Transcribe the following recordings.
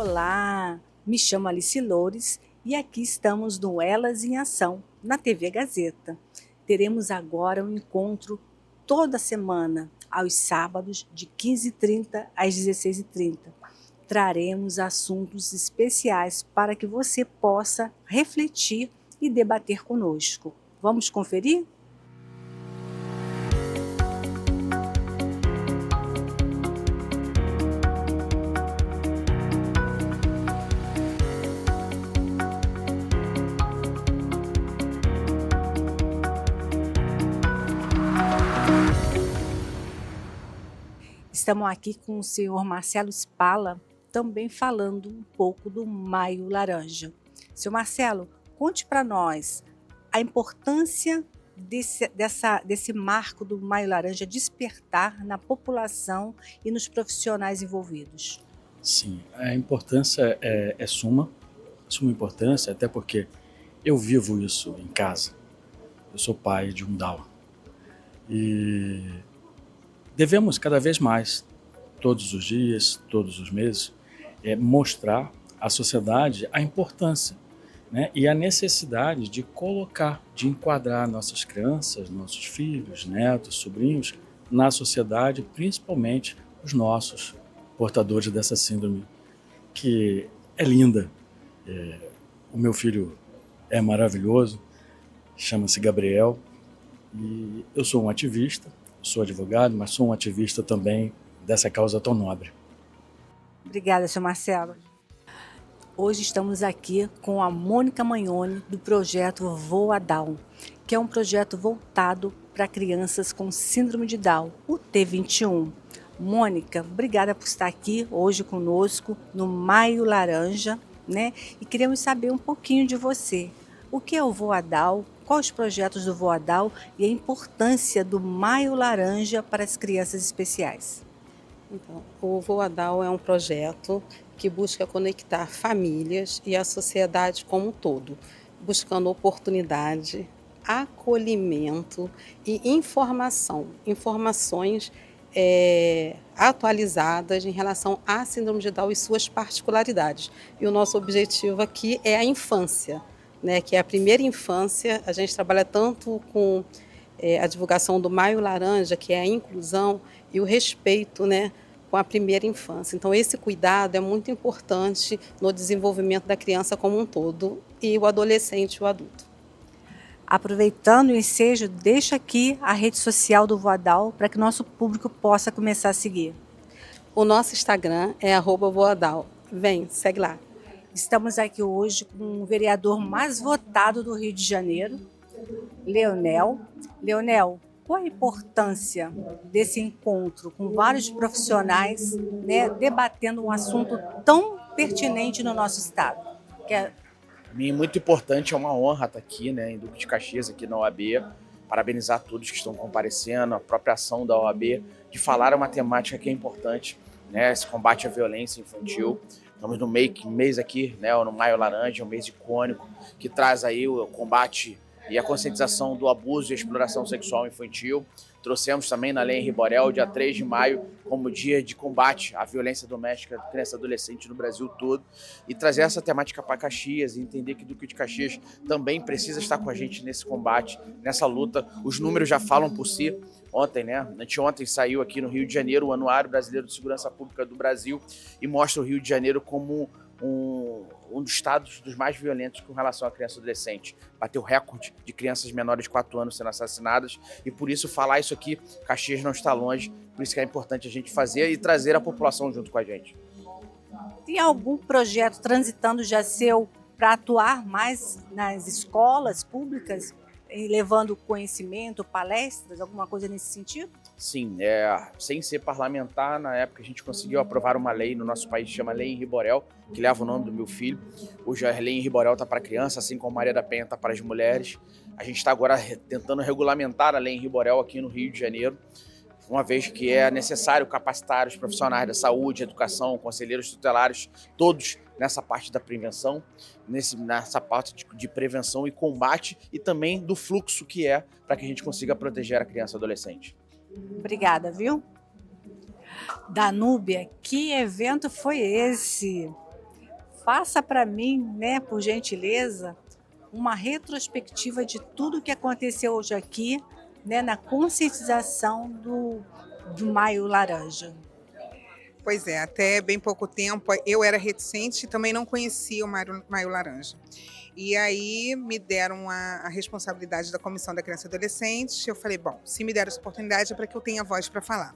Olá, me chamo Alice Loures e aqui estamos no Elas em Ação, na TV Gazeta. Teremos agora um encontro toda semana, aos sábados, de 15h30 às 16h30. Traremos assuntos especiais para que você possa refletir e debater conosco. Vamos conferir? Estamos aqui com o senhor Marcelo Spala, também falando um pouco do Maio Laranja. Senhor Marcelo, conte para nós a importância desse marco do Maio Laranja despertar na população e nos profissionais envolvidos. Sim, a importância é suma importância, até porque eu vivo isso em casa. Eu sou pai de um Down. E devemos cada vez mais, todos os dias, todos os meses, mostrar à sociedade a importância, né, e a necessidade de colocar, de enquadrar nossas crianças, nossos filhos, netos, sobrinhos, na sociedade, principalmente os nossos portadores dessa síndrome, que é linda. O meu filho é maravilhoso, chama-se Gabriel, e eu sou um ativista, sou advogado, mas sou um ativista também dessa causa tão nobre. Obrigada, senhor Marcelo. Hoje estamos aqui com a Mônica Magnoni, do projeto Voa Down, que é um projeto voltado para crianças com síndrome de Down, o T21. Mônica, obrigada por estar aqui hoje conosco no Maio Laranja, né? E queremos saber um pouquinho de você. O que é o Voa Down? Quais os projetos do Voa Down e a importância do Maio Laranja para as crianças especiais? Então, o Voa Down é um projeto que busca conectar famílias e a sociedade como um todo, buscando oportunidade, acolhimento e informações atualizadas em relação à síndrome de Down e suas particularidades. E o nosso objetivo aqui é a infância, né, que é a primeira infância. A gente trabalha tanto com a divulgação do Maio Laranja, que é a inclusão e o respeito, né, com a primeira infância. Então, esse cuidado é muito importante no desenvolvimento da criança como um todo e o adolescente e o adulto. Aproveitando o ensejo, deixa aqui a rede social do Voa Down para que nosso público possa começar a seguir. O nosso Instagram é @Voa Down. Vem, segue lá. Estamos aqui hoje com o vereador mais votado do Rio de Janeiro, Leonel. Leonel, qual a importância desse encontro com vários profissionais, né, debatendo um assunto tão pertinente no nosso estado? Para mim, muito importante, é uma honra estar aqui, né, em Duque de Caxias, aqui na OAB, parabenizar todos que estão comparecendo, a própria ação da OAB, de falar uma temática que é importante, né, esse combate à violência infantil. Estamos no mês aqui, né, no Maio Laranja, um mês icônico, que traz aí o combate e a conscientização do abuso e exploração sexual infantil. Trouxemos também na Lei Henri Borel, dia 3 de maio, como dia de combate à violência doméstica de criança e adolescente no Brasil todo. E trazer essa temática para Caxias e entender que Duque de Caxias também precisa estar com a gente nesse combate, nessa luta. Os números já falam por si. Ontem, né? Anteontem saiu aqui no Rio de Janeiro o Anuário Brasileiro de Segurança Pública do Brasil e mostra o Rio de Janeiro como um dos estados dos mais violentos com relação à criança e adolescente. Bateu recorde de crianças menores de 4 anos sendo assassinadas e por isso falar isso aqui, Caxias não está longe, por isso que é importante a gente fazer e trazer a população junto com a gente. Tem algum projeto transitando já seu para atuar mais nas escolas públicas, levando conhecimento, palestras, alguma coisa nesse sentido? Sim, sem ser parlamentar, na época a gente conseguiu aprovar uma lei no nosso país que chama Lei Henri Borel, que leva o nome do meu filho. Hoje a Lei Henri Borel está para criança, assim como a Maria da Penha está para as mulheres. A gente está agora tentando regulamentar a Lei Henri Borel aqui no Rio de Janeiro, uma vez que é necessário capacitar os profissionais da saúde, educação, conselheiros tutelares, todos nessa parte da prevenção, nessa parte de prevenção e combate e também do fluxo que é para que a gente consiga proteger a criança e adolescente. Obrigada, viu? Danúbia, que evento foi esse? Faça para mim, né, por gentileza, uma retrospectiva de tudo que aconteceu hoje aqui, né, na conscientização do Maio Laranja. Pois é, até bem pouco tempo eu era reticente e também não conhecia o Maio Laranja. E aí me deram a responsabilidade da Comissão da Criança e Adolescente. Eu falei, bom, se me deram essa oportunidade é para que eu tenha voz para falar.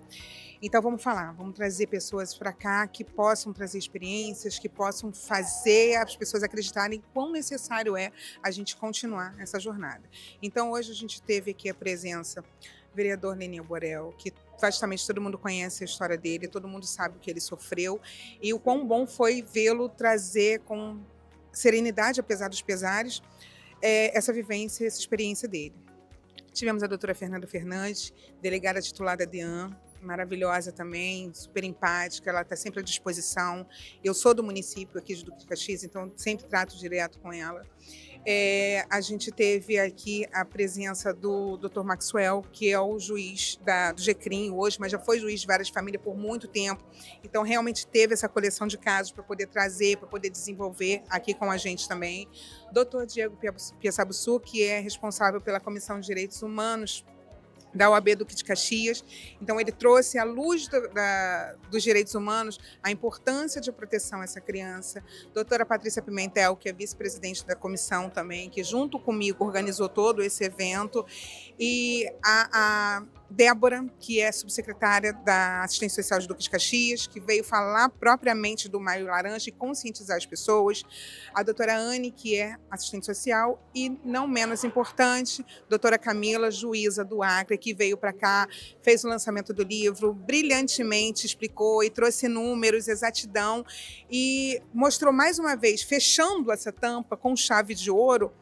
Então vamos falar, vamos trazer pessoas para cá que possam trazer experiências, que possam fazer as pessoas acreditarem quão necessário é a gente continuar essa jornada. Então hoje a gente teve aqui a presença do vereador Leninho Borel, que praticamente todo mundo conhece a história dele, todo mundo sabe o que ele sofreu e o quão bom foi vê-lo trazer com serenidade, apesar dos pesares, essa vivência, essa experiência dele. Tivemos a doutora Fernanda Fernandes, delegada titular da DEAN, maravilhosa também, super empática, ela está sempre à disposição. Eu sou do município aqui de Duque de Caxias, então sempre trato direto com ela. A gente teve aqui a presença do Dr. Maxwell, que é o juiz do GCRIM hoje, mas já foi juiz de várias famílias por muito tempo. Então, realmente teve essa coleção de casos para poder trazer, para poder desenvolver aqui com a gente também. Dr. Diego Piaçabuçu, que é responsável pela Comissão de Direitos Humanos da OAB Duque de Caxias. Então, ele trouxe à luz dos direitos humanos a importância de proteção a essa criança. Doutora Patrícia Pimentel, que é vice-presidente da comissão também, que junto comigo organizou todo esse evento. E a Débora, que é subsecretária da Assistência Social de Duque de Caxias, que veio falar propriamente do Maio Laranja e conscientizar as pessoas. A doutora Anne, que é assistente social. E, não menos importante, doutora Camila, juíza do Acre, que veio para cá, fez o lançamento do livro, brilhantemente explicou e trouxe números, exatidão, e mostrou mais uma vez, fechando essa tampa com chave de ouro,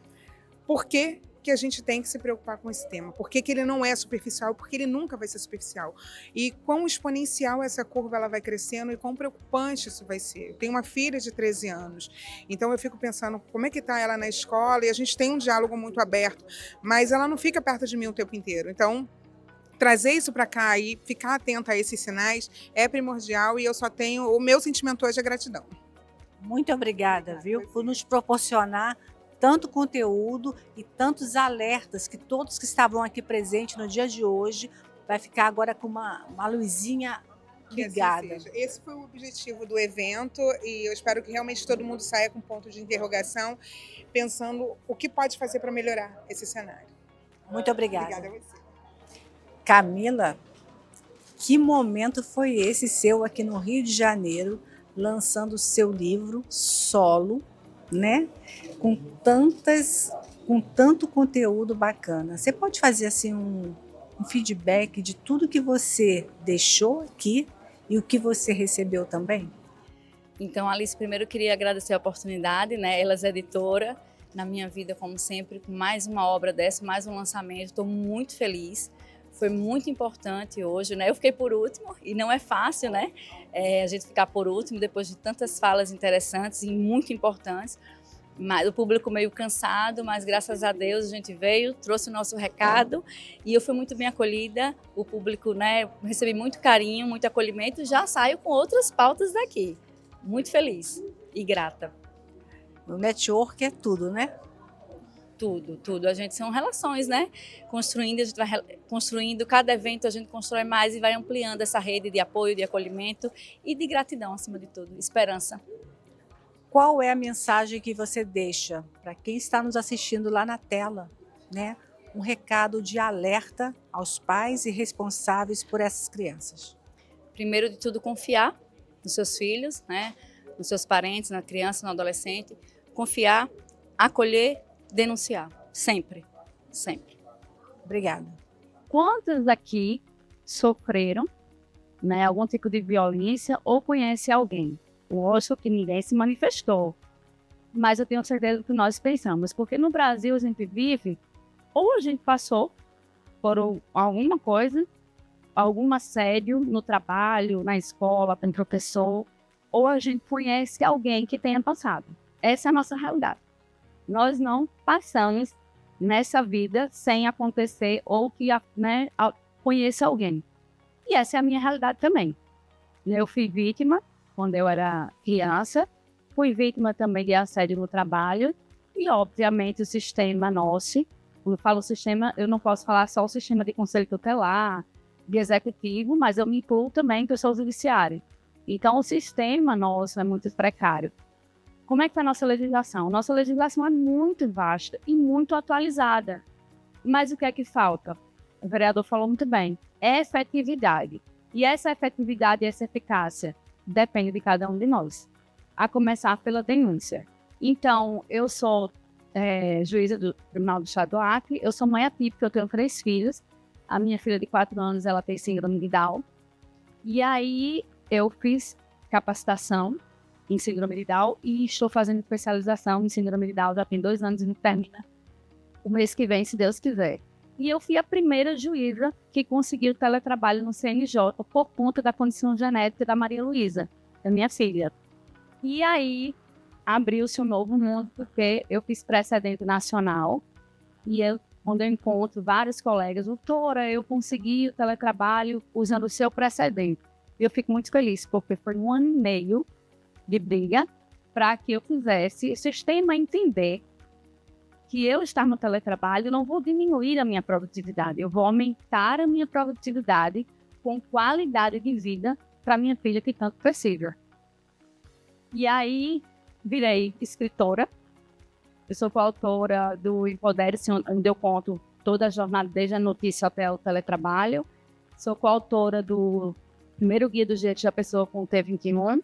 por que a gente tem que se preocupar com esse tema, por que ele não é superficial, porque ele nunca vai ser superficial. E quão exponencial essa curva ela vai crescendo e quão preocupante isso vai ser. Eu tenho uma filha de 13 anos, então eu fico pensando como é que está ela na escola, e a gente tem um diálogo muito aberto, mas ela não fica perto de mim o tempo inteiro. Então, trazer isso para cá e ficar atenta a esses sinais é primordial, e eu só tenho, o meu sentimento hoje é gratidão. Muito obrigada, viu, por nos proporcionar tanto conteúdo e tantos alertas que todos que estavam aqui presentes no dia de hoje vai ficar agora com uma luzinha ligada. Assim, esse foi o objetivo do evento, e eu espero que realmente todo mundo saia com ponto de interrogação, pensando o que pode fazer para melhorar esse cenário. Muito obrigada. Obrigada a você. Camila, que momento foi esse seu aqui no Rio de Janeiro, lançando o seu livro solo, né? Com tanto conteúdo bacana. Você pode fazer assim um feedback de tudo que você deixou aqui e o que você recebeu também? Então, Alice, primeiro eu queria agradecer a oportunidade, né? Elas editora, na minha vida, como sempre, com mais uma obra dessa, mais um lançamento. Estou muito feliz. Foi muito importante hoje, né? Eu fiquei por último e não é fácil, né? A gente ficar por último depois de tantas falas interessantes e muito importantes. Mas o público meio cansado, mas graças a Deus a gente veio, trouxe o nosso recado e eu fui muito bem acolhida. O público, né? Recebi muito carinho, muito acolhimento. Já saio com outras pautas daqui. Muito feliz e grata. O network é tudo, né? Tudo. A gente são relações, né? Construindo, a gente vai construindo, cada evento a gente constrói mais e vai ampliando essa rede de apoio, de acolhimento e de gratidão, acima de tudo, esperança. Qual é a mensagem que você deixa para quem está nos assistindo lá na tela, né? Um recado de alerta aos pais e responsáveis por essas crianças. Primeiro de tudo, confiar nos seus filhos, né? Nos seus parentes, na criança, no adolescente. Confiar, acolher, denunciar, sempre. Obrigada. Quantos aqui sofreram, né, algum tipo de violência ou conhece alguém? Lógico que ninguém se manifestou, mas eu tenho certeza que nós pensamos, porque no Brasil a gente vive, ou a gente passou por alguma coisa, algum assédio no trabalho, na escola, com o professor, ou a gente conhece alguém que tenha passado. Essa é a nossa realidade. Nós não passamos nessa vida sem acontecer ou que, né, conheça alguém. E essa é a minha realidade também. Eu fui vítima quando eu era criança, fui vítima também de assédio no trabalho e, obviamente, o sistema nosso, quando eu falo sistema, eu não posso falar só o sistema de conselho tutelar, de executivo, mas eu me incluo também que eu sou judiciário. Então, o sistema nosso é muito precário. Como é que está a nossa legislação? Nossa legislação é muito vasta e muito atualizada. Mas o que é que falta? O vereador falou muito bem. É efetividade. E essa efetividade e essa eficácia depende de cada um de nós. A começar pela denúncia. Então, eu sou juíza do Tribunal do Estado do Acre, eu sou mãe atípica, eu tenho 3 filhos. A minha filha de 4 anos, ela tem síndrome de Down. E aí, eu fiz capacitação em síndrome de Down e estou fazendo especialização em síndrome de Down já tem 2 anos e não termina o mês que vem, se Deus quiser. E eu fui a primeira juíza que conseguiu teletrabalho no CNJ por conta da condição genética da Maria Luísa, da minha filha. E aí abriu-se um novo mundo, porque eu fiz precedente nacional e quando eu encontro vários colegas, doutora, eu consegui o teletrabalho usando o seu precedente. E eu fico muito feliz, porque foi 1 ano e meio de briga para que eu fizesse o sistema entender que eu estar no teletrabalho não vou diminuir a minha produtividade, eu vou aumentar a minha produtividade com qualidade de vida para minha filha que tanto precisa. E aí virei escritora, eu sou coautora do Empodere-se, onde eu conto toda a jornada, desde a notícia até o teletrabalho, sou coautora do primeiro guia dos direitos da pessoa com T21,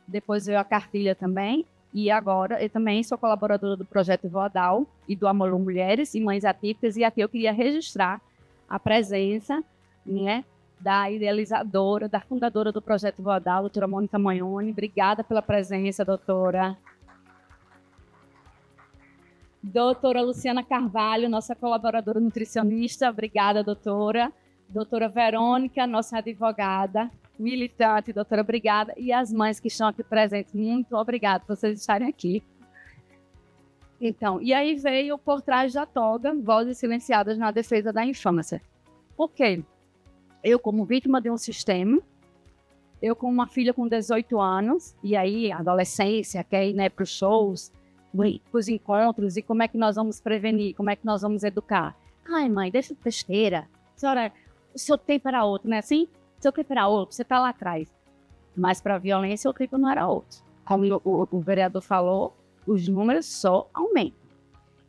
depois veio a cartilha também, e agora eu também sou colaboradora do projeto Voadal e do Amor Mulheres e Mães Atípicas, e aqui eu queria registrar a presença, né, da idealizadora, da fundadora do projeto Voadal, doutora Mônica Magnoni. Obrigada pela presença, doutora. Doutora Luciana Carvalho, nossa colaboradora nutricionista. Obrigada, doutora. Doutora Verônica, nossa advogada, militante, doutora, obrigada. E as mães que estão aqui presentes, muito obrigada por vocês estarem aqui. Então, e aí veio Por Trás da Toga, Vozes Silenciadas na Defesa da Infância. Por quê? Eu, como vítima de um sistema, eu com uma filha com 18 anos, e aí adolescência, quer ir, né, para os shows, para os encontros, e como é que nós vamos prevenir, como é que nós vamos educar? Ai, mãe, deixa de besteira. Senhora, o seu tempo era outro, não é assim? O seu tempo era outro, você está lá atrás. Mas para a violência, o tempo não era outro. Como o vereador falou, os números só aumentam.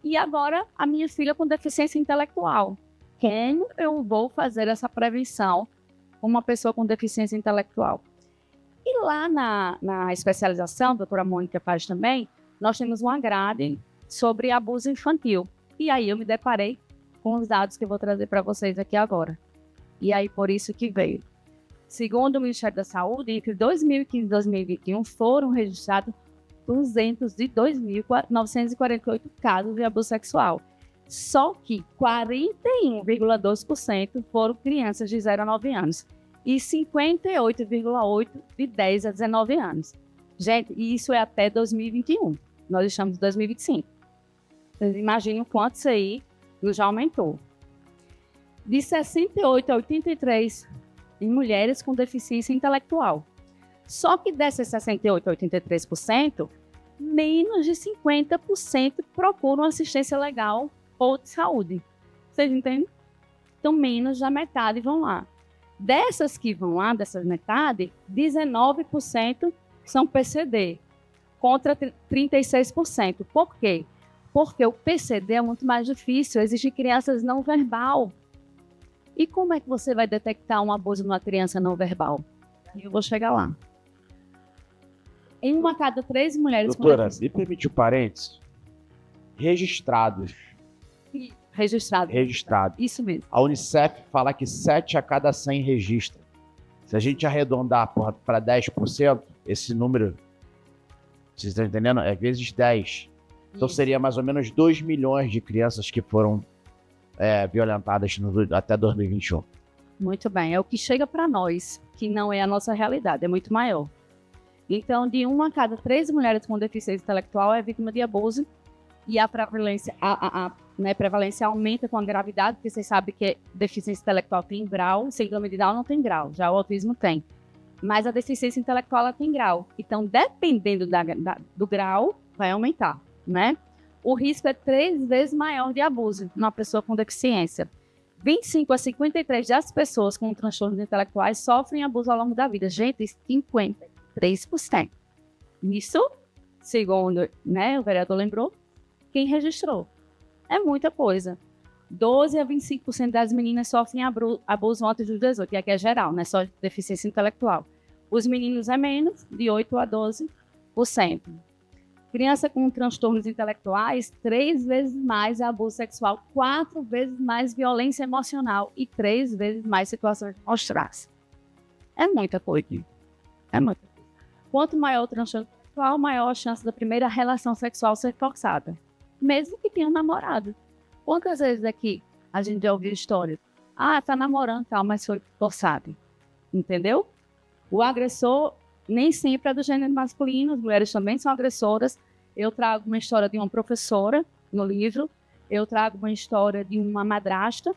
E agora, a minha filha com deficiência intelectual. Como eu vou fazer essa prevenção com uma pessoa com deficiência intelectual? E lá na especialização, a doutora Mônica faz também, nós temos uma grade sobre abuso infantil. E aí eu me deparei com os dados que eu vou trazer para vocês aqui agora. E aí, por isso que veio. Segundo o Ministério da Saúde, entre 2015 e 2021, foram registrados 202.948 casos de abuso sexual. Só que 41,2% foram crianças de 0 a 9 anos e 58,8% de 10 a 19 anos. Gente, isso é até 2021. Nós estamos em 2025. Vocês imaginem o quanto isso aí já aumentou. De 68 a 83 em mulheres com deficiência intelectual. Só que dessas 68 a 83%, menos de 50% procuram assistência legal ou de saúde. Vocês entendem? Então, menos da metade vão lá. Dessas que vão lá, dessas metade, 19% são PCD, contra 36%. Por quê? Porque o PCD é muito mais difícil, existem crianças não verbal. E como é que você vai detectar um abuso numa criança não verbal? Eu vou chegar lá. Em 1 a cada 3 mulheres... Doutora, me permite um parênteses? Registrados. Registrado. Isso mesmo. A Unicef fala que 7 a cada 100 registra. Se a gente arredondar para 10%, esse número, vocês estão entendendo? É vezes 10. Então seria mais ou menos 2 milhões de crianças que foram violentadas até 2021. Muito bem. É o que chega para nós, que não é a nossa realidade, é muito maior. Então, de 1 a cada 3 mulheres com deficiência intelectual é vítima de abuso e a prevalência, prevalência aumenta com a gravidade, porque vocês sabem que deficiência intelectual tem grau, síndrome de Down não tem grau, já o autismo tem. mas a deficiência intelectual ela tem grau. Então, dependendo do grau, vai aumentar, né? O risco é 3 vezes maior de abuso numa pessoa com deficiência. 25 a 53 das pessoas com transtornos intelectuais sofrem abuso ao longo da vida. Gente, 53%. Isso, segundo, né, o vereador lembrou, quem registrou. É muita coisa. 12 a 25% das meninas sofrem abuso antes dos 18, que aqui é geral, não é só deficiência intelectual. Os meninos é menos, de 8 a 12%. Criança com transtornos intelectuais, 3 vezes mais abuso sexual, 4 vezes mais violência emocional e 3 vezes mais situações de maus-tratos. É muita coisa. É muita coisa. Quanto maior o transtorno intelectual, maior a chance da primeira relação sexual ser forçada. Mesmo que tenha um namorado. Quantas vezes aqui a gente já ouviu histórias? Ah, tá namorando e tal, mas foi forçado. Entendeu? O agressor nem sempre é do gênero masculino, as mulheres também são agressoras. Eu trago uma história de uma professora no livro, eu trago uma história de uma madrasta,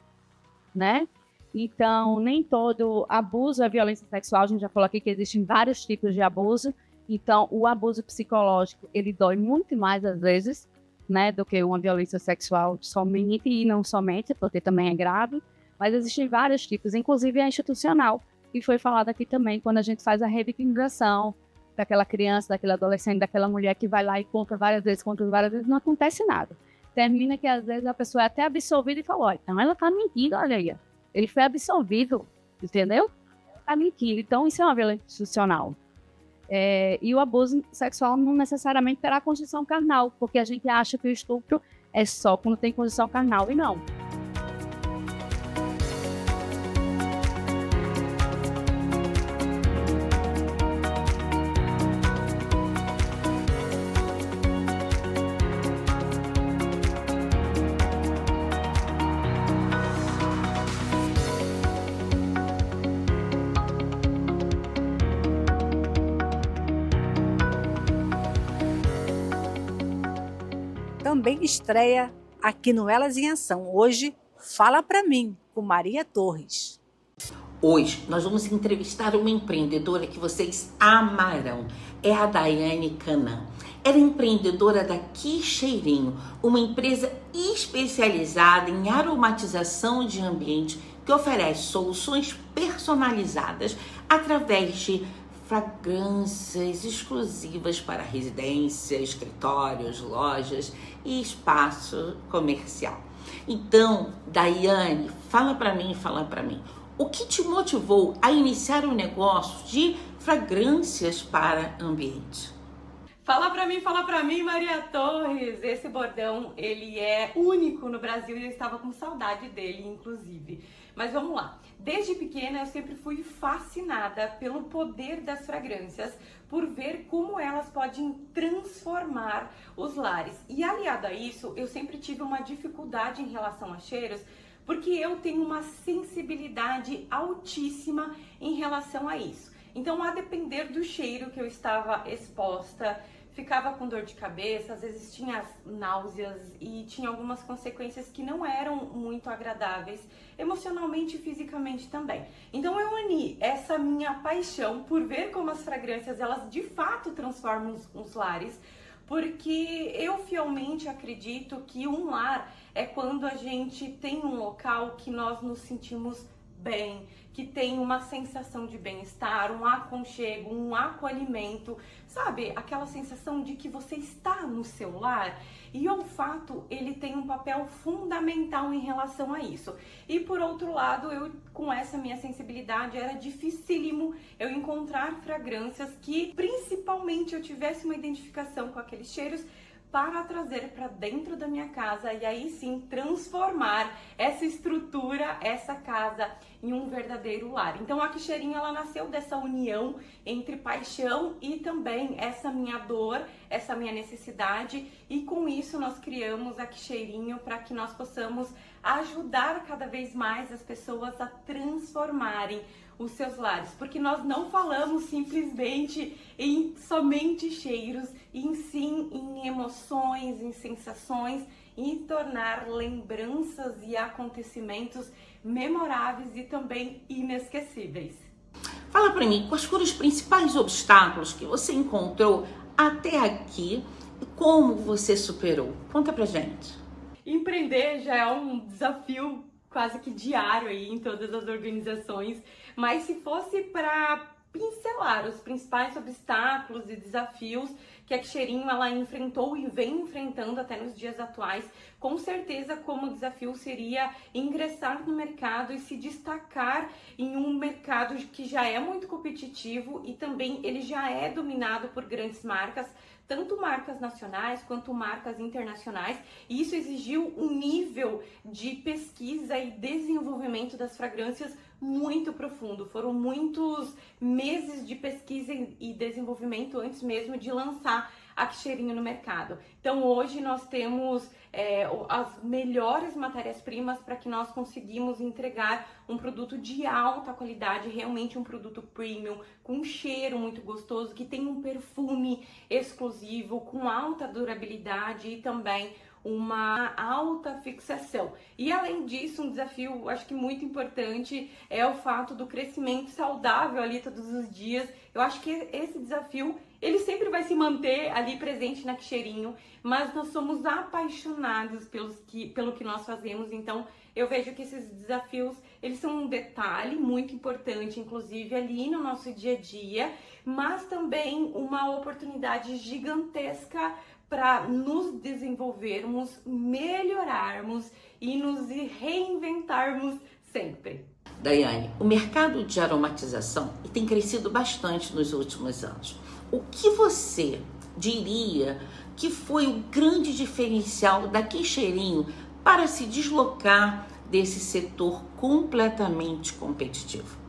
né? Então, nem todo abuso é violência sexual, a gente já falou aqui que existem vários tipos de abuso. Então, o abuso psicológico, ele dói muito mais às vezes, né, do que uma violência sexual somente e não somente, porque também é grave. Mas existem vários tipos, inclusive a institucional, que foi falado aqui também, quando a gente faz a revitimização daquela criança, daquele adolescente, daquela mulher que vai lá e conta várias vezes, não acontece nada. Termina que às vezes a pessoa é até absolvida e fala, olha, então ela tá mentindo, olha aí. Ele foi absolvido, entendeu? Tá mentindo. Então isso é uma violência institucional. E o abuso sexual não necessariamente terá condição carnal, porque a gente acha que o estupro é só quando tem condição carnal, e não. Também estreia aqui no Elas em Ação. Hoje, Fala Pra Mim, com Maria Torres. Hoje, nós vamos entrevistar uma empreendedora que vocês amarão. É a Daiane Canã. Ela é empreendedora da Que Cheirinho, uma empresa especializada em aromatização de ambiente que oferece soluções personalizadas através de fragrâncias exclusivas para residência, escritórios, lojas e espaço comercial. Então, Daiane, fala para mim. O que te motivou a iniciar um negócio de fragrâncias para ambiente? Fala pra mim, Maria Torres. Esse bordão, ele é único no Brasil e eu estava com saudade dele, inclusive. Mas vamos lá. Desde pequena eu sempre fui fascinada pelo poder das fragrâncias, por ver como elas podem transformar os lares. E aliado a isso, eu sempre tive uma dificuldade em relação a cheiros, porque eu tenho uma sensibilidade altíssima em relação a isso. Então, a depender do cheiro que eu estava exposta, ficava com dor de cabeça, às vezes tinha náuseas e tinha algumas consequências que não eram muito agradáveis, emocionalmente e fisicamente também. Então eu uni essa minha paixão por ver como as fragrâncias, elas de fato transformam os lares, porque eu fielmente acredito que um lar é quando a gente tem um local que nós nos sentimos bem, que tem uma sensação de bem-estar, um aconchego, um acolhimento, sabe? Aquela sensação de que você está no seu lar. E o olfato, ele tem um papel fundamental em relação a isso. E por outro lado, eu com essa minha sensibilidade, era dificílimo eu encontrar fragrâncias que principalmente eu tivesse uma identificação com aqueles cheiros, para trazer para dentro da minha casa e aí sim transformar essa estrutura, essa casa em um verdadeiro lar. Então a Que Cheirinho, ela nasceu dessa união entre paixão e também essa minha dor, essa minha necessidade, e com isso nós criamos a Que Cheirinho para que nós possamos ajudar cada vez mais as pessoas a transformarem os seus lares, porque nós não falamos simplesmente em somente cheiros, e sim em emoções, em sensações, em tornar lembranças e acontecimentos memoráveis e também inesquecíveis. Fala para mim, quais foram os principais obstáculos que você encontrou até aqui e como você superou? Conta pra gente. Empreender já é um desafio quase que diário aí em todas as organizações, mas se fosse para pincelar os principais obstáculos e desafios que a Quixerinho ela enfrentou e vem enfrentando até nos dias atuais, com certeza como desafio seria ingressar no mercado e se destacar em um mercado que já é muito competitivo e também ele já é dominado por grandes marcas, tanto marcas nacionais quanto marcas internacionais, e isso exigiu um nível de pesquisa e desenvolvimento das fragrâncias muito profundo. Foram muitos meses de pesquisa e desenvolvimento antes mesmo de lançar a Quixerinho no mercado. Então hoje nós temos as melhores matérias-primas para que nós conseguimos entregar um produto de alta qualidade, realmente um produto premium, com um cheiro muito gostoso, que tem um perfume exclusivo, com alta durabilidade e também uma alta fixação. E além disso, um desafio, acho que muito importante, é o fato do crescimento saudável ali todos os dias. Eu acho que esse desafio, ele sempre vai se manter ali presente na Quixerinho, mas nós somos apaixonados pelo que nós fazemos, então eu vejo que esses desafios, eles são um detalhe muito importante, inclusive ali no nosso dia a dia, mas também uma oportunidade gigantesca para nos desenvolvermos, melhorarmos e nos reinventarmos sempre. Daiane, o mercado de aromatização tem crescido bastante nos últimos anos. O que você diria que foi o grande diferencial da Quixerinho para se deslocar desse setor completamente competitivo?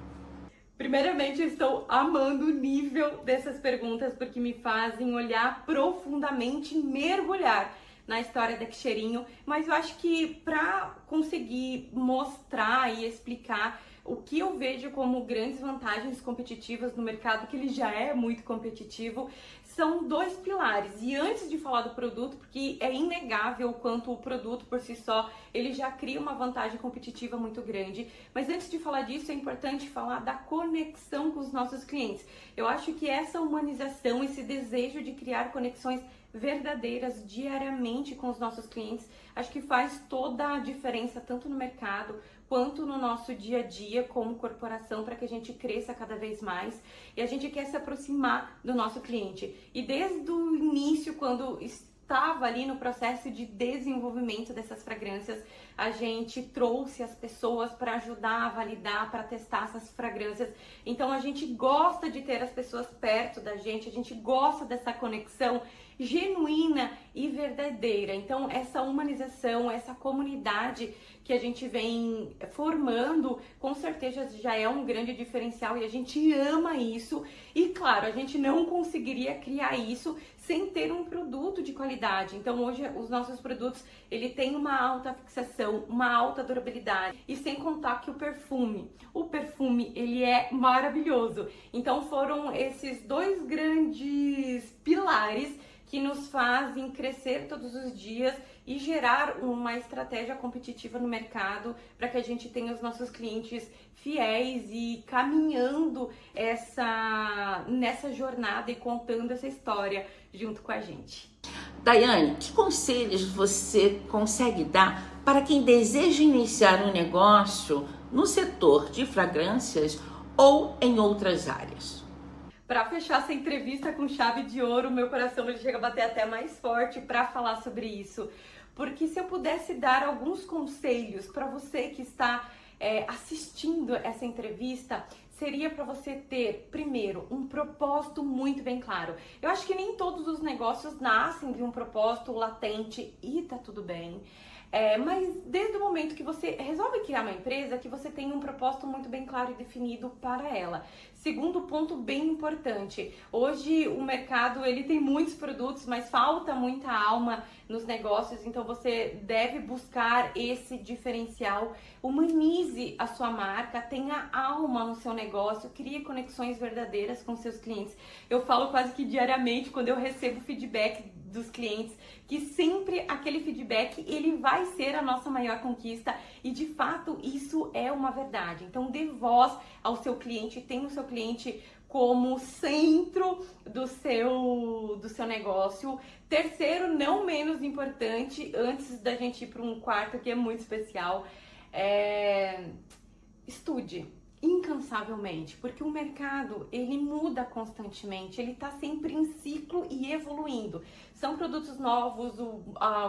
Primeiramente, eu estou amando o nível dessas perguntas porque me fazem olhar profundamente, mergulhar na história da Quixerinho, mas eu acho que para conseguir mostrar e explicar o que eu vejo como grandes vantagens competitivas no mercado, que ele já é muito competitivo, são dois pilares. E antes de falar do produto, porque é inegável o quanto o produto por si só, ele já cria uma vantagem competitiva muito grande. Mas antes de falar disso, é importante falar da conexão com os nossos clientes. Eu acho que essa humanização, esse desejo de criar conexões verdadeiras diariamente com os nossos clientes, acho que faz toda a diferença, tanto no mercado quanto no nosso dia a dia como corporação, para que a gente cresça cada vez mais e a gente quer se aproximar do nosso cliente. E desde o início, quando estava ali no processo de desenvolvimento dessas fragrâncias, a gente trouxe as pessoas para ajudar a validar, para testar essas fragrâncias. Então a gente gosta de ter as pessoas perto da gente, a gente gosta dessa conexão genuína e verdadeira. Então essa humanização, essa comunidade que a gente vem formando, com certeza já é um grande diferencial e a gente ama isso. E claro, a gente não conseguiria criar isso sem ter um produto de qualidade. Então hoje os nossos produtos, ele tem uma alta fixação, uma alta durabilidade, e sem contar que o perfume ele é maravilhoso. Então foram esses dois grandes pilares que nos fazem crescer todos os dias e gerar uma estratégia competitiva no mercado para que a gente tenha os nossos clientes fiéis e caminhando nessa jornada e contando essa história junto com a gente. Daiane, que conselhos você consegue dar para quem deseja iniciar um negócio no setor de fragrâncias ou em outras áreas? Para fechar essa entrevista com chave de ouro, meu coração ele chega a bater até mais forte para falar sobre isso. Porque se eu pudesse dar alguns conselhos para você que está assistindo essa entrevista, seria para você ter, primeiro, um propósito muito bem claro. Eu acho que nem todos os negócios nascem de um propósito latente e tá tudo bem. Mas desde o momento que você resolve criar uma empresa, que você tenha um propósito muito bem claro e definido para ela. Segundo ponto bem importante, hoje o mercado ele tem muitos produtos, mas falta muita alma nos negócios, então você deve buscar esse diferencial. Humanize a sua marca, tenha alma no seu negócio, crie conexões verdadeiras com seus clientes. Eu falo quase que diariamente quando eu recebo feedback dos clientes, que sempre aquele feedback ele vai ser a nossa maior conquista, e de fato isso é uma verdade. Então dê voz ao seu cliente, tenha o seu cliente cliente como centro do seu negócio. Terceiro, não menos importante, antes da gente ir para um quarto que é muito especial, estude incansavelmente, porque o mercado, ele muda constantemente, ele está sempre em ciclo e evoluindo. São produtos novos, o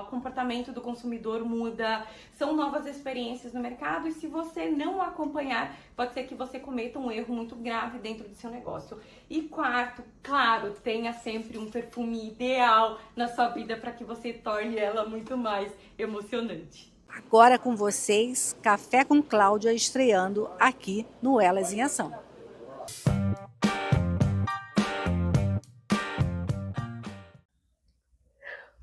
comportamento do consumidor muda, são novas experiências no mercado, e se você não acompanhar, pode ser que você cometa um erro muito grave dentro do seu negócio. E quarto, claro, tenha sempre um perfume ideal na sua vida para que você torne ela muito mais emocionante. Agora com vocês, Café com Cláudia estreando aqui no Elas em Ação.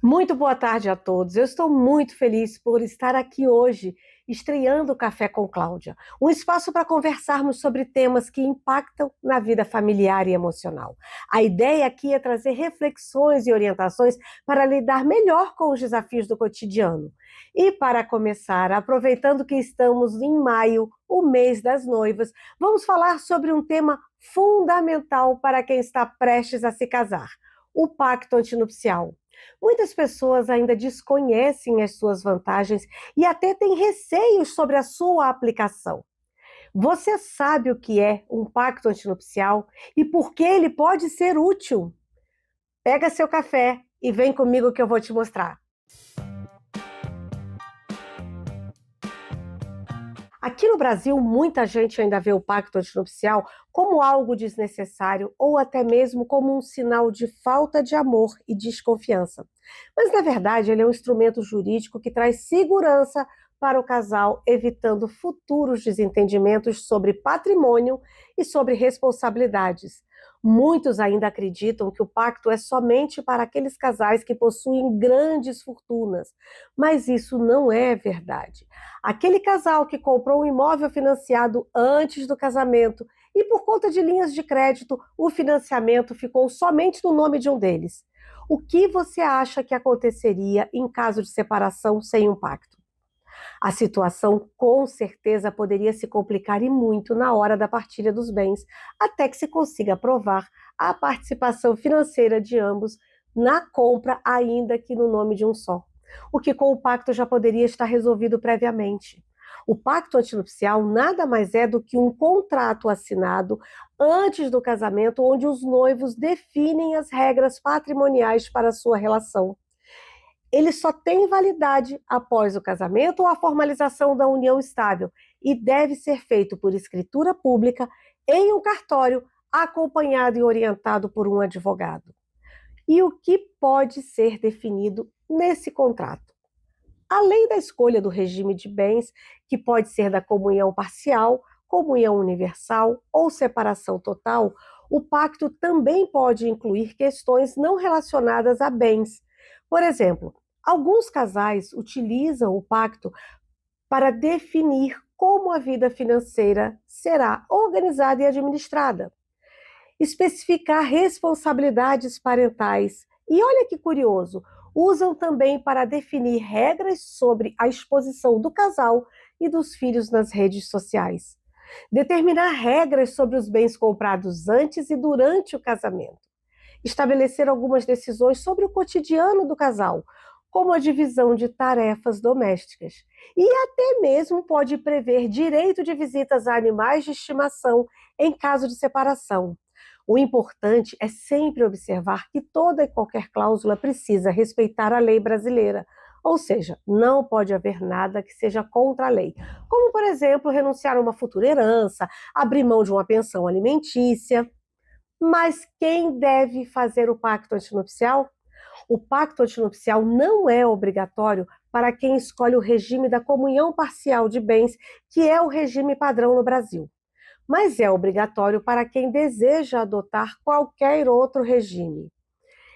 Muito boa tarde a todos. Eu estou muito feliz por estar aqui hoje, estreando o Café com Cláudia, um espaço para conversarmos sobre temas que impactam na vida familiar e emocional. A ideia aqui é trazer reflexões e orientações para lidar melhor com os desafios do cotidiano. E para começar, aproveitando que estamos em maio, o mês das noivas, vamos falar sobre um tema fundamental para quem está prestes a se casar: o pacto antinupcial. Muitas pessoas ainda desconhecem as suas vantagens e até têm receios sobre a sua aplicação. Você sabe o que é um pacto antinupcial e por que ele pode ser útil? Pega seu café e vem comigo que eu vou te mostrar. Aqui no Brasil, muita gente ainda vê o pacto antinupcial como algo desnecessário ou até mesmo como um sinal de falta de amor e desconfiança. Mas, na verdade, ele é um instrumento jurídico que traz segurança para o casal, evitando futuros desentendimentos sobre patrimônio e sobre responsabilidades. Muitos ainda acreditam que o pacto é somente para aqueles casais que possuem grandes fortunas, mas isso não é verdade. Aquele casal que comprou um imóvel financiado antes do casamento e por conta de linhas de crédito, o financiamento ficou somente no nome de um deles. O que você acha que aconteceria em caso de separação sem um pacto? A situação com certeza poderia se complicar e muito na hora da partilha dos bens, até que se consiga provar a participação financeira de ambos na compra, ainda que no nome de um só. O que com o pacto já poderia estar resolvido previamente. O pacto antinupcial nada mais é do que um contrato assinado antes do casamento, onde os noivos definem as regras patrimoniais para a sua relação. Ele só tem validade após o casamento ou a formalização da união estável e deve ser feito por escritura pública em um cartório, acompanhado e orientado por um advogado. E o que pode ser definido nesse contrato? Além da escolha do regime de bens, que pode ser da comunhão parcial, comunhão universal ou separação total, o pacto também pode incluir questões não relacionadas a bens. Por exemplo, alguns casais utilizam o pacto para definir como a vida financeira será organizada e administrada, especificar responsabilidades parentais e, olha que curioso, usam também para definir regras sobre a exposição do casal e dos filhos nas redes sociais, determinar regras sobre os bens comprados antes e durante o casamento, estabelecer algumas decisões sobre o cotidiano do casal, como a divisão de tarefas domésticas. E até mesmo pode prever direito de visitas a animais de estimação em caso de separação. O importante é sempre observar que toda e qualquer cláusula precisa respeitar a lei brasileira, ou seja, não pode haver nada que seja contra a lei, como, por exemplo, renunciar a uma futura herança, abrir mão de uma pensão alimentícia. Mas quem deve fazer o pacto antinupcial? O pacto antinupcial não é obrigatório para quem escolhe o regime da comunhão parcial de bens, que é o regime padrão no Brasil. Mas é obrigatório para quem deseja adotar qualquer outro regime.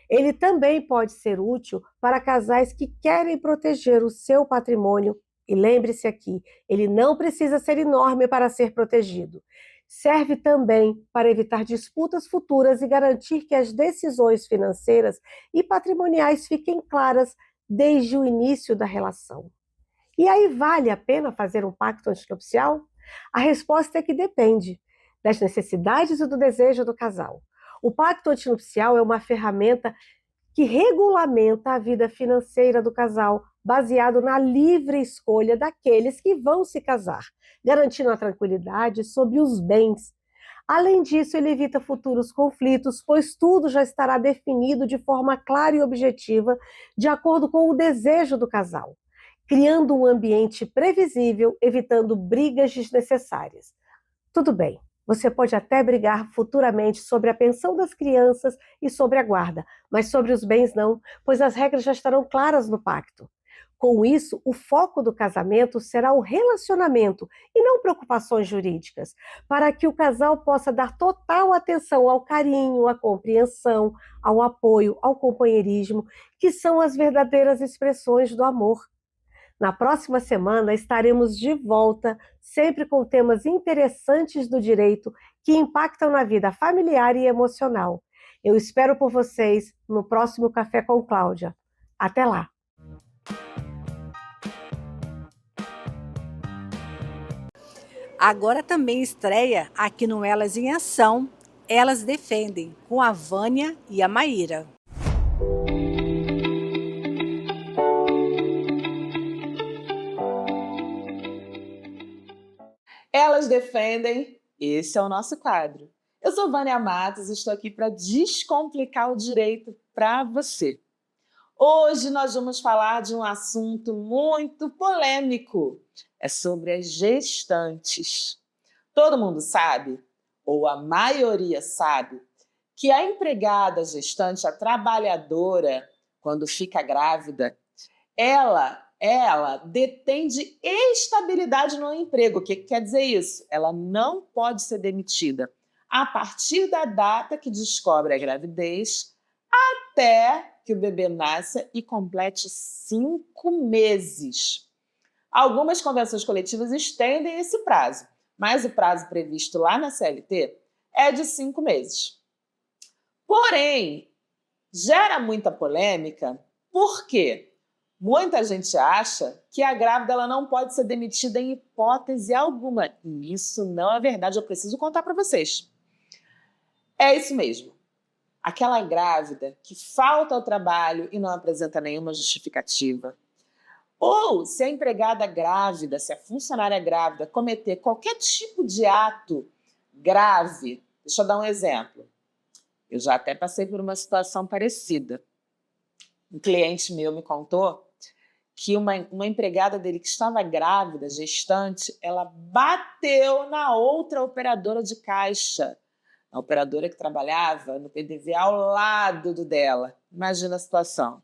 Ele também pode ser útil para casais que querem proteger o seu patrimônio, e lembre-se aqui, ele não precisa ser enorme para ser protegido. Serve também para evitar disputas futuras e garantir que as decisões financeiras e patrimoniais fiquem claras desde o início da relação. E aí, vale a pena fazer um pacto antinupcial? A resposta é que depende. das necessidades e do desejo do casal. O pacto antinupcial é uma ferramenta que regulamenta a vida financeira do casal, baseado na livre escolha daqueles que vão se casar, garantindo a tranquilidade sobre os bens. Além disso, ele evita futuros conflitos, pois tudo já estará definido de forma clara e objetiva, de acordo com o desejo do casal, criando um ambiente previsível, evitando brigas desnecessárias. Tudo bem, você pode até brigar futuramente sobre a pensão das crianças e sobre a guarda, mas sobre os bens não, pois as regras já estarão claras no pacto. Com isso, o foco do casamento será o relacionamento e não preocupações jurídicas, para que o casal possa dar total atenção ao carinho, à compreensão, ao apoio, ao companheirismo, que são as verdadeiras expressões do amor. Na próxima semana estaremos de volta, sempre com temas interessantes do direito que impactam na vida familiar e emocional. Eu espero por vocês no próximo Café com Cláudia. Até lá! Agora também estreia aqui no Elas em Ação, Elas Defendem, com a Vânia e a Maíra. Elas Defendem, esse é o nosso quadro. Eu sou Vânia Matos e estou aqui para descomplicar o direito para você. Hoje nós vamos falar de um assunto muito polêmico. É sobre as gestantes. Todo mundo sabe, ou a maioria sabe, que a empregada gestante, a trabalhadora, quando fica grávida, ela detém de estabilidade no emprego. O que quer dizer isso? Ela não pode ser demitida a partir da data que descobre a gravidez até que o bebê nasça e complete 5 meses. Algumas convenções coletivas estendem esse prazo, mas o prazo previsto lá na CLT é de 5 meses. Porém, gera muita polêmica, porque muita gente acha que a grávida ela não pode ser demitida em hipótese alguma. E isso não é verdade, eu preciso contar para vocês. É isso mesmo. Aquela grávida que falta ao trabalho e não apresenta nenhuma justificativa. Ou se a empregada grávida, se a funcionária grávida cometer qualquer tipo de ato grave, deixa eu dar um exemplo. Eu já até passei por uma situação parecida. Um cliente meu me contou que uma empregada dele que estava grávida, gestante, ela bateu na outra operadora de caixa, a operadora que trabalhava no PDV ao lado do dela. Imagina a situação.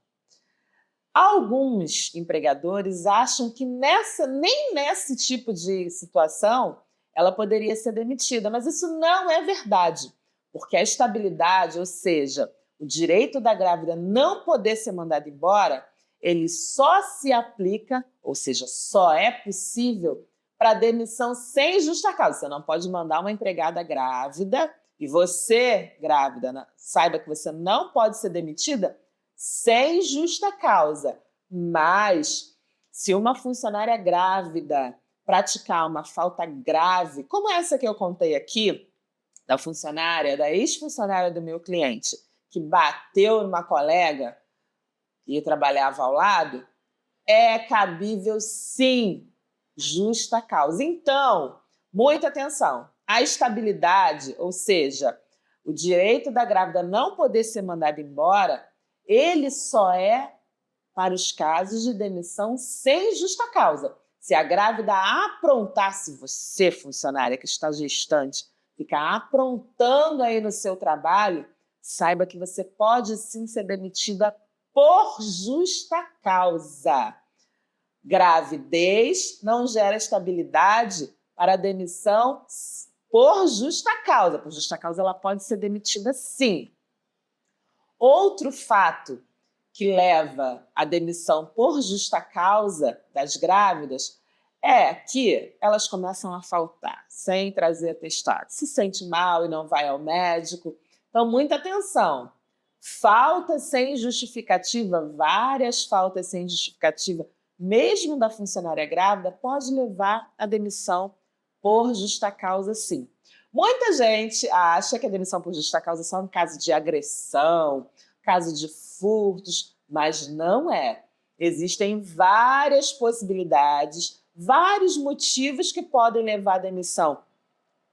Alguns empregadores acham que nem nesse tipo de situação ela poderia ser demitida, mas isso não é verdade, porque a estabilidade, ou seja, o direito da grávida não poder ser mandada embora, ele só se aplica, ou seja, só é possível para demissão sem justa causa. Você não pode mandar uma empregada grávida e você, grávida, saiba que você não pode ser demitida sem justa causa. Mas, se uma funcionária grávida praticar uma falta grave, como essa que eu contei aqui, da ex-funcionária do meu cliente, que bateu numa colega que trabalhava ao lado, é cabível sim justa causa. Então, muita atenção. A estabilidade, ou seja, o direito da grávida não poder ser mandada embora, ele só é para os casos de demissão sem justa causa. Se a grávida aprontar, se você, funcionária que está gestante, ficar aprontando aí no seu trabalho, saiba que você pode sim ser demitida por justa causa. Gravidez não gera estabilidade para demissão por justa causa. Por justa causa ela pode ser demitida sim. Outro fato que leva à demissão por justa causa das grávidas é que elas começam a faltar, sem trazer atestado. Se sente mal e não vai ao médico. Então, muita atenção. Falta sem justificativa, várias faltas sem justificativa, mesmo da funcionária grávida, pode levar à demissão por justa causa, sim. Muita gente acha que a demissão por justa causa é só um caso de agressão, caso de furtos, mas não é. Existem várias possibilidades, vários motivos que podem levar à demissão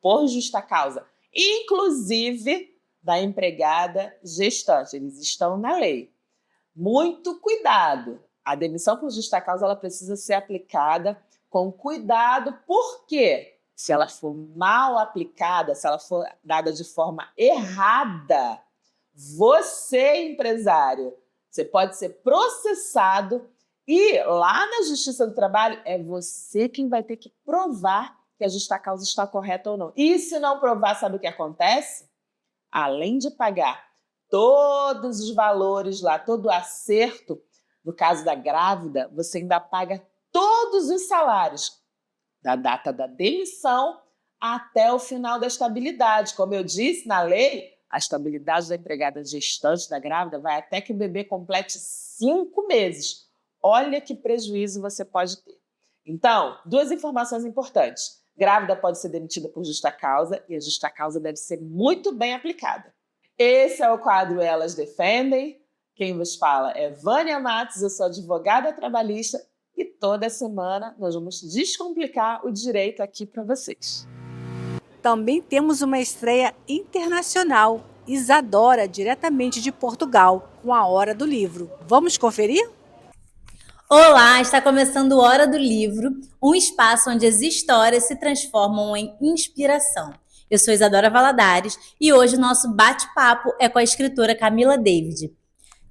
por justa causa, inclusive da empregada gestante. Eles estão na lei. Muito cuidado. A demissão por justa causa ela precisa ser aplicada com cuidado, porque se ela for mal aplicada, se ela for dada de forma errada, você, empresário, você pode ser processado e lá na Justiça do Trabalho é você quem vai ter que provar que a justa causa está correta ou não. E se não provar, sabe o que acontece? Além de pagar todos os valores lá, todo o acerto, no caso da grávida, você ainda paga todos os salários da data da demissão até o final da estabilidade. Como eu disse, na lei, a estabilidade da empregada gestante, da grávida, vai até que o bebê complete 5 meses. Olha que prejuízo você pode ter. Então, 2 informações importantes. Grávida pode ser demitida por justa causa e a justa causa deve ser muito bem aplicada. Esse é o quadro Elas Defendem. Quem vos fala é Vânia Matos, eu sou advogada trabalhista e toda semana nós vamos descomplicar o direito aqui para vocês. Também temos uma estreia internacional, Isadora, diretamente de Portugal, com a Hora do Livro. Vamos conferir? Olá, está começando Hora do Livro, um espaço onde as histórias se transformam em inspiração. Eu sou Isadora Valadares e hoje o nosso bate-papo é com a escritora Camila David.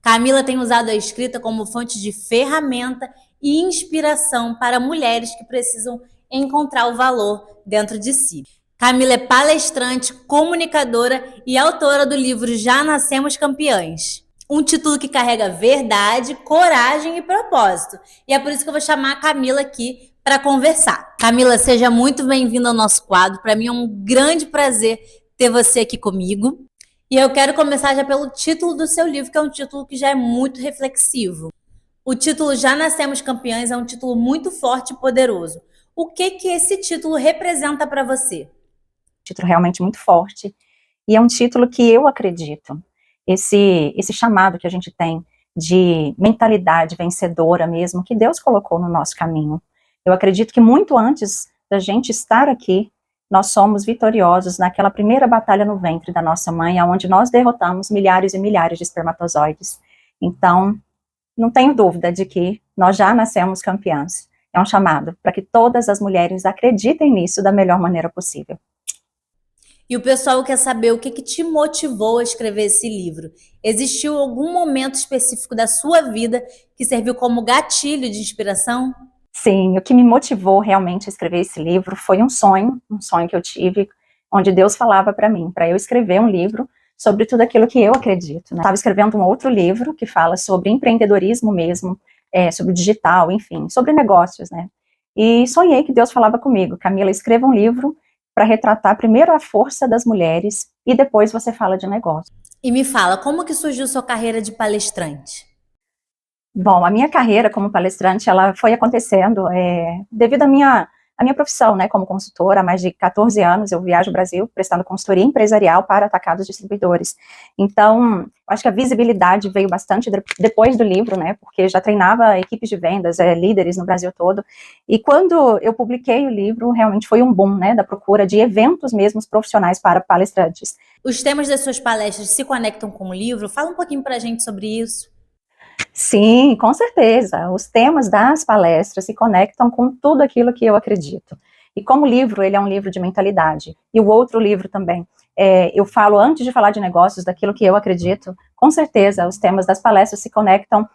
Camila tem usado a escrita como fonte de ferramenta e inspiração para mulheres que precisam encontrar o valor dentro de si. Camila é palestrante, comunicadora e autora do livro Já Nascemos Campeãs. Um título que carrega verdade, coragem e propósito. E é por isso que eu vou chamar a Camila aqui para conversar. Camila, seja muito bem-vinda ao nosso quadro. Para mim é um grande prazer ter você aqui comigo. E eu quero começar já pelo título do seu livro, que é um título que já é muito reflexivo. O título Já Nascemos Campeãs é um título muito forte e poderoso. O que esse título representa para você? Título realmente muito forte. E é um título que eu acredito. Esse chamado que a gente tem de mentalidade vencedora mesmo, que Deus colocou no nosso caminho. Eu acredito que muito antes da gente estar aqui, nós somos vitoriosos naquela primeira batalha no ventre da nossa mãe, onde nós derrotamos milhares e milhares de espermatozoides. Então, não tenho dúvida de que nós já nascemos campeãs. É um chamado para que todas as mulheres acreditem nisso da melhor maneira possível. E o pessoal quer saber o que te motivou a escrever esse livro. Existiu algum momento específico da sua vida que serviu como gatilho de inspiração? Sim, o que me motivou realmente a escrever esse livro foi um sonho que eu tive, onde Deus falava para mim, para eu escrever um livro sobre tudo aquilo que eu acredito. Estava escrevendo um outro livro que fala sobre empreendedorismo mesmo, sobre o digital, enfim, sobre negócios, né? E sonhei que Deus falava comigo, Camila, escreva um livro para retratar primeiro a força das mulheres e depois você fala de negócio. E me fala, como que surgiu sua carreira de palestrante? Bom, a minha carreira como palestrante, ela foi acontecendo devido à minha profissão, né, como consultora. Há mais de 14 anos eu viajo o Brasil prestando consultoria empresarial para atacados distribuidores. Então, acho que a visibilidade veio bastante depois do livro, né, porque já treinava equipes de vendas, líderes no Brasil todo. E quando eu publiquei o livro, realmente foi um boom, né, da procura de eventos mesmos profissionais para palestrantes. Os temas das suas palestras se conectam com o livro? Fala um pouquinho para a gente sobre isso. Sim, com certeza. Os temas das palestras se conectam com tudo aquilo que eu acredito. E como o livro, ele é um livro de mentalidade. E o outro livro também. Eu falo, antes de falar de negócios, daquilo que eu acredito, com certeza os temas das palestras se conectam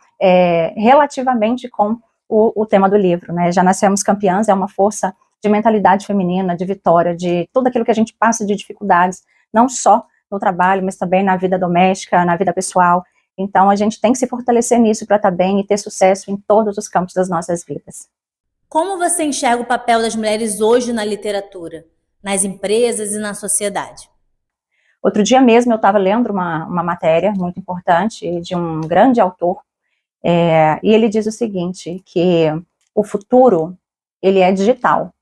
relativamente com o tema do livro, né? Já Nascemos Campeãs é uma força de mentalidade feminina, de vitória, de tudo aquilo que a gente passa de dificuldades, não só no trabalho, mas também na vida doméstica, na vida pessoal. Então, a gente tem que se fortalecer nisso para estar bem e ter sucesso em todos os campos das nossas vidas. Como você enxerga o papel das mulheres hoje na literatura, nas empresas e na sociedade? Outro dia mesmo eu estava lendo uma matéria muito importante de um grande autor, e ele diz o seguinte, que o futuro, ele é digital,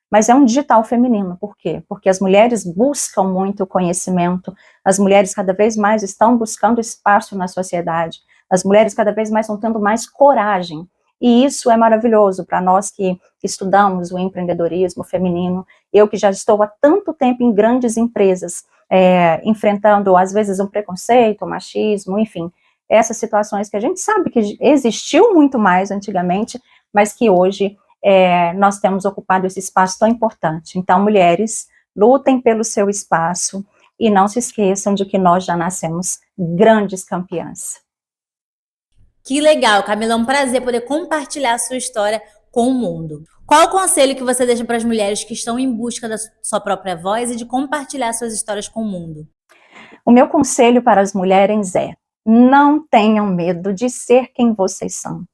mas é um digital feminino. Por quê? Porque as mulheres buscam muito conhecimento, as mulheres cada vez mais estão buscando espaço na sociedade, as mulheres cada vez mais estão tendo mais coragem, e isso é maravilhoso para nós que estudamos o empreendedorismo feminino. Eu que já estou há tanto tempo em grandes empresas, enfrentando às vezes um preconceito, um machismo, enfim, essas situações que a gente sabe que existiu muito mais antigamente, mas que hoje nós temos ocupado esse espaço tão importante. Então, mulheres, lutem pelo seu espaço e não se esqueçam de que nós já nascemos grandes campeãs. Que legal, Camila, é um prazer poder compartilhar a sua história com o mundo. Qual o conselho que você deixa para as mulheres que estão em busca da sua própria voz e de compartilhar suas histórias com o mundo? O meu conselho para as mulheres é: não tenham medo de ser quem vocês são.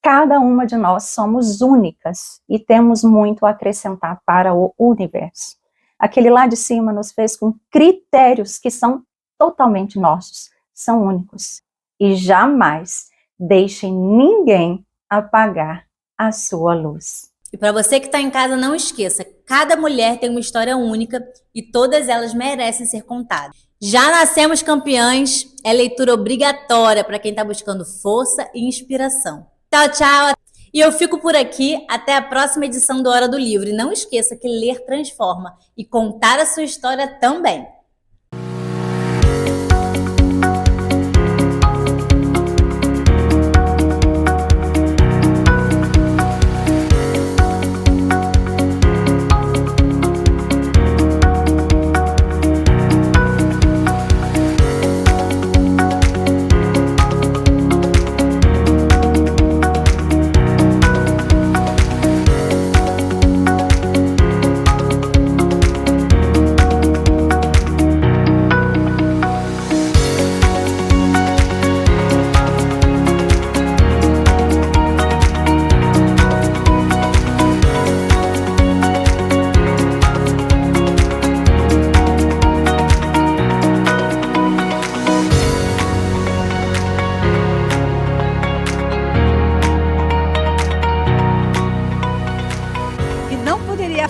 Cada uma de nós somos únicas e temos muito a acrescentar para o universo. Aquele lá de cima nos fez com critérios que são totalmente nossos, são únicos. E jamais deixem ninguém apagar a sua luz. E para você que está em casa, não esqueça, cada mulher tem uma história única e todas elas merecem ser contadas. Já nascemos campeãs é leitura obrigatória para quem está buscando força e inspiração. Tchau, tchau! E eu fico por aqui, até a próxima edição do Hora do Livro. E não esqueça que ler transforma e contar a sua história também.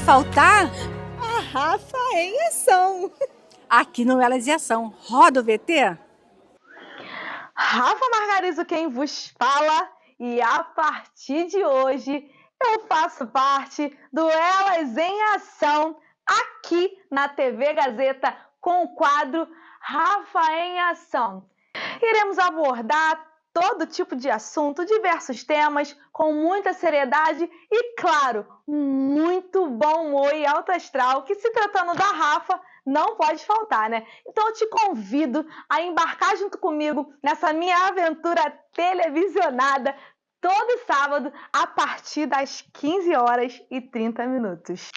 Faltar a Rafa em ação. Aqui no Elas em Ação. Roda o VT. Rafa Margarizo quem vos fala, e a partir de hoje eu faço parte do Elas em Ação aqui na TV Gazeta com o quadro Rafa em Ação. Iremos abordar todo tipo de assunto, diversos temas, com muita seriedade e, claro, muito bom humor e alto astral, que se tratando da Rafa, não pode faltar, né? Então eu te convido a embarcar junto comigo nessa minha aventura televisionada todo sábado a partir das 15h30.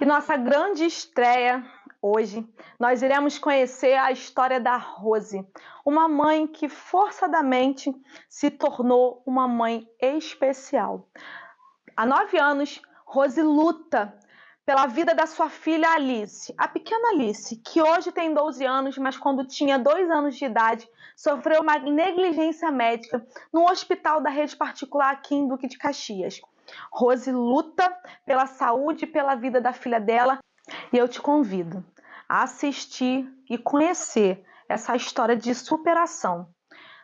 E nossa grande estreia hoje, nós iremos conhecer a história da Rose, uma mãe que forçadamente se tornou uma mãe especial. Há 9 anos, Rose luta pela vida da sua filha Alice, a pequena Alice, que hoje tem 12 anos, mas quando tinha 2 anos de idade, sofreu uma negligência médica no hospital da rede particular aqui em Duque de Caxias. Rose luta pela saúde e pela vida da filha dela, e eu te convido a assistir e conhecer essa história de superação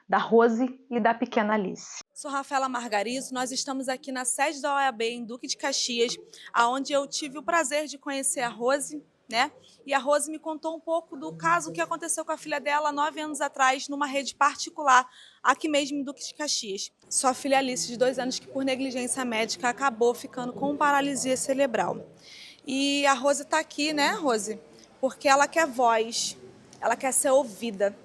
da Rose e da pequena Alice. Sou Rafaela Margarizo, nós estamos aqui na sede da OAB em Duque de Caxias, onde eu tive o prazer de conhecer a Rose, né? E a Rose me contou um pouco do caso que aconteceu com a filha dela 9 anos atrás, numa rede particular, aqui mesmo em Duque de Caxias. Sua filha Alice, de 2 anos, que por negligência médica acabou ficando com paralisia cerebral. E a Rose está aqui, né, Rose? Porque ela quer voz, ela quer ser ouvida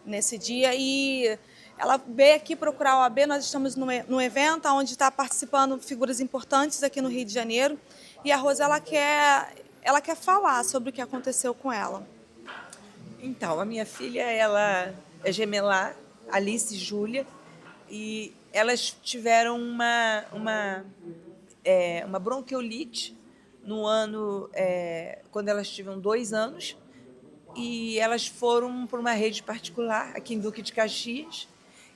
nesse dia e ela veio aqui procurar a OAB. Nós estamos num evento onde está participando figuras importantes aqui no Rio de Janeiro e a Rose ela quer falar sobre o que aconteceu com ela. Então, a minha filha ela é gemelar, Alice e Júlia, e elas tiveram uma bronquiolite no ano, quando elas tiveram 2 anos, e elas foram para uma rede particular aqui em Duque de Caxias,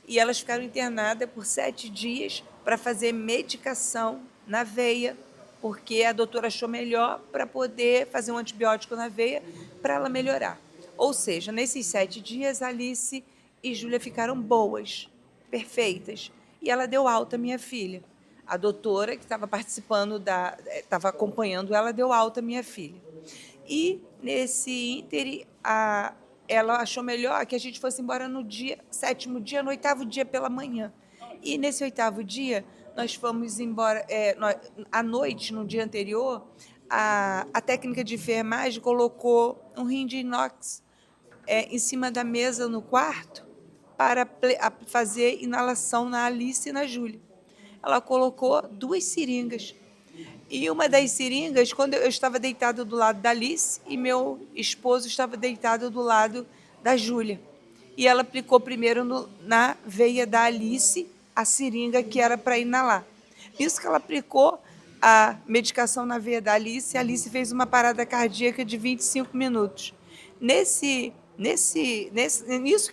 e elas ficaram internadas por 7 dias para fazer medicação na veia porque a doutora achou melhor para poder fazer um antibiótico na veia para ela melhorar. Ou seja, nesses 7 dias, Alice e Júlia ficaram boas, perfeitas. E ela deu alta à minha filha. A doutora que estava participando, estava acompanhando ela, deu alta à minha filha. E, nesse ínterim, ela achou melhor que a gente fosse embora no 7º dia, no 8º dia pela manhã. E, nesse 8º dia, nós fomos embora. À noite, no dia anterior, a técnica de enfermagem colocou um rim de inox em cima da mesa no quarto para fazer inalação na Alice e na Júlia. Ela colocou 2 seringas. E uma das seringas, quando eu estava deitada do lado da Alice e meu esposo estava deitado do lado da Júlia. E ela aplicou primeiro na veia da Alice a seringa que era para inalar. Isso que ela aplicou a medicação na veia da Alice, a Alice fez uma parada cardíaca de 25 minutos. Nisso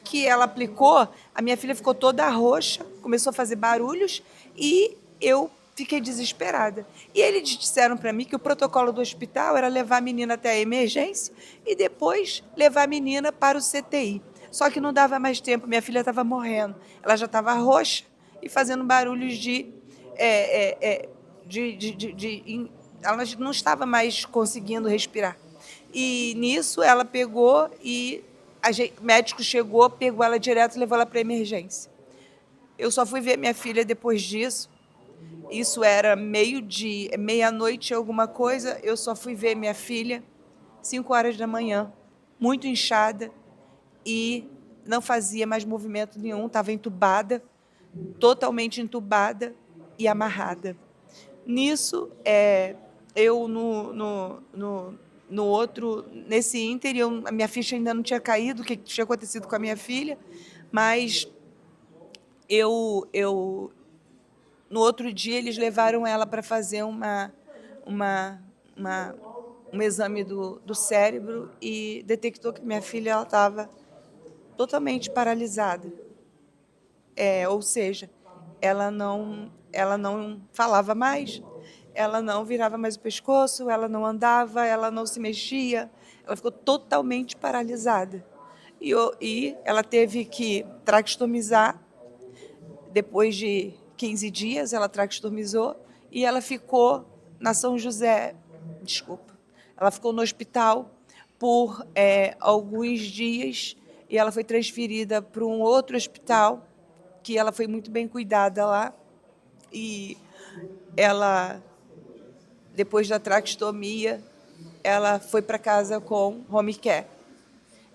que ela aplicou, a minha filha ficou toda roxa, começou a fazer barulhos e eu fiquei desesperada. E eles disseram para mim que o protocolo do hospital era levar a menina até a emergência e depois levar a menina para o CTI. Só que não dava mais tempo, minha filha estava morrendo. Ela já estava roxa e fazendo barulhos ela não estava mais conseguindo respirar. E nisso ela pegou e o médico chegou, pegou ela direto e levou ela para a emergência. Eu só fui ver minha filha depois disso. Isso era meia-noite, alguma coisa. Eu só fui ver minha filha 5 horas da manhã, muito inchada e não fazia mais movimento nenhum, estava entubada, totalmente entubada e amarrada. Nisso, eu nesse ínterim, a minha ficha ainda não tinha caído, o que tinha acontecido com a minha filha, mas no outro dia eles levaram ela para fazer um exame do cérebro e detectou que minha filha estava totalmente paralisada. Ou seja, ela não falava mais, ela não virava mais o pescoço, ela não andava, ela não se mexia, ela ficou totalmente paralisada. E ela teve que traqueostomizar. Depois de 15 dias, ela traqueostomizou e ela ficou na São José, ela ficou no hospital por alguns dias e ela foi transferida para um outro hospital, que ela foi muito bem cuidada lá. E ela, depois da traqueostomia, ela foi para casa com home care.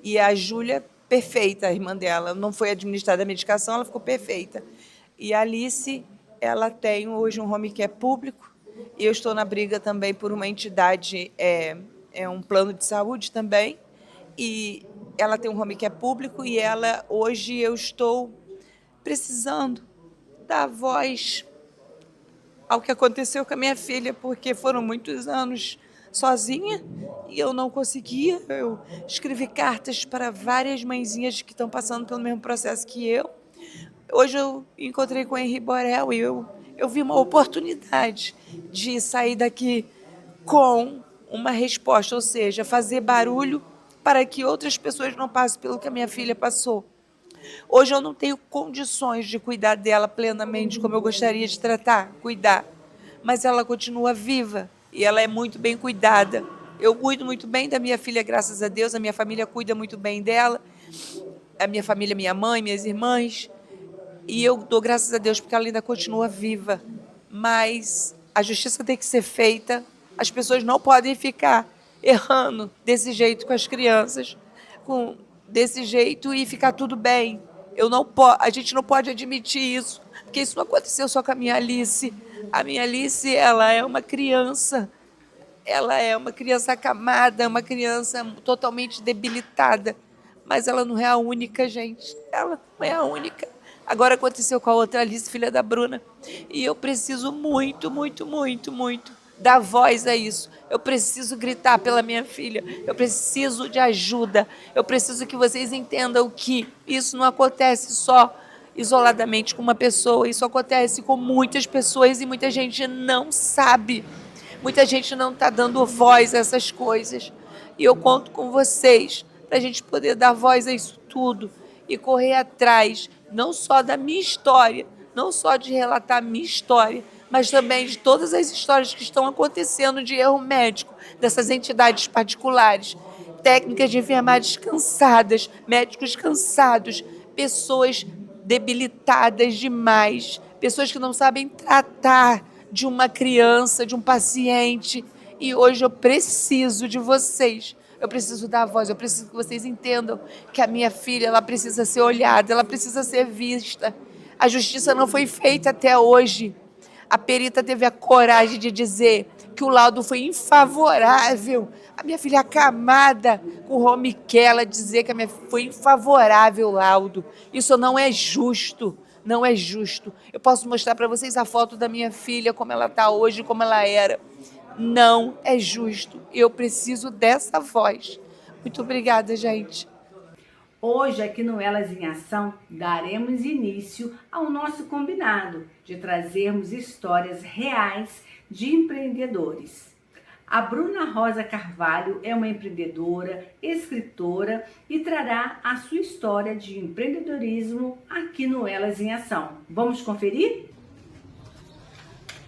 E a Júlia, perfeita, a irmã dela, não foi administrada a medicação, ela ficou perfeita. E a Alice, ela tem hoje um home care público, e eu estou na briga também por uma entidade, um plano de saúde também, e ela tem um home care público, e hoje eu estou precisando dar voz ao que aconteceu com a minha filha, porque foram muitos anos sozinha e eu não conseguia. Eu escrevi cartas para várias mãezinhas que estão passando pelo mesmo processo que eu. Hoje eu encontrei com o Henri Borel e eu vi uma oportunidade de sair daqui com uma resposta, ou seja, fazer barulho para que outras pessoas não passem pelo que a minha filha passou. Hoje eu não tenho condições de cuidar dela plenamente como eu gostaria de cuidar, mas ela continua viva e ela é muito bem cuidada. Eu cuido muito bem da minha filha, graças a Deus, a minha família cuida muito bem dela, a minha família, minha mãe, minhas irmãs, e eu dou graças a Deus porque ela ainda continua viva, mas a justiça tem que ser feita, as pessoas não podem ficar errando desse jeito com as crianças, desse jeito e ficar tudo bem. A gente não pode admitir isso, porque isso não aconteceu só com a minha Alice. A minha Alice, ela é uma criança acamada, uma criança totalmente debilitada, mas ela não é a única, gente. Ela não é a única. Agora aconteceu com a outra Alice, filha da Bruna, e eu preciso muito, muito, muito, muito dar voz a isso. Eu preciso gritar pela minha filha, eu preciso de ajuda, eu preciso que vocês entendam que isso não acontece só isoladamente com uma pessoa, isso acontece com muitas pessoas e muita gente não sabe. Muita gente não está dando voz a essas coisas. E eu conto com vocês para a gente poder dar voz a isso tudo e correr atrás, não só da minha história, não só de relatar a minha história, mas também de todas as histórias que estão acontecendo de erro médico dessas entidades particulares. Técnicas de enfermagem cansadas, médicos cansados, pessoas debilitadas demais, pessoas que não sabem tratar de uma criança, de um paciente. E hoje eu preciso de vocês. Eu preciso dar voz, eu preciso que vocês entendam que a minha filha, ela precisa ser olhada, ela precisa ser vista. A justiça não foi feita até hoje. A perita teve a coragem de dizer que o laudo foi infavorável. A minha filha acamada com Romiquela dizer que a minha foi infavorável o laudo. Isso não é justo. Não é justo. Eu posso mostrar para vocês a foto da minha filha, como ela está hoje, como ela era. Não é justo. Eu preciso dessa voz. Muito obrigada, gente. Hoje, aqui no Elas em Ação, daremos início ao nosso combinado de trazermos histórias reais de empreendedores. A Bruna Rosa Carvalho é uma empreendedora, escritora e trará a sua história de empreendedorismo aqui no Elas em Ação. Vamos conferir?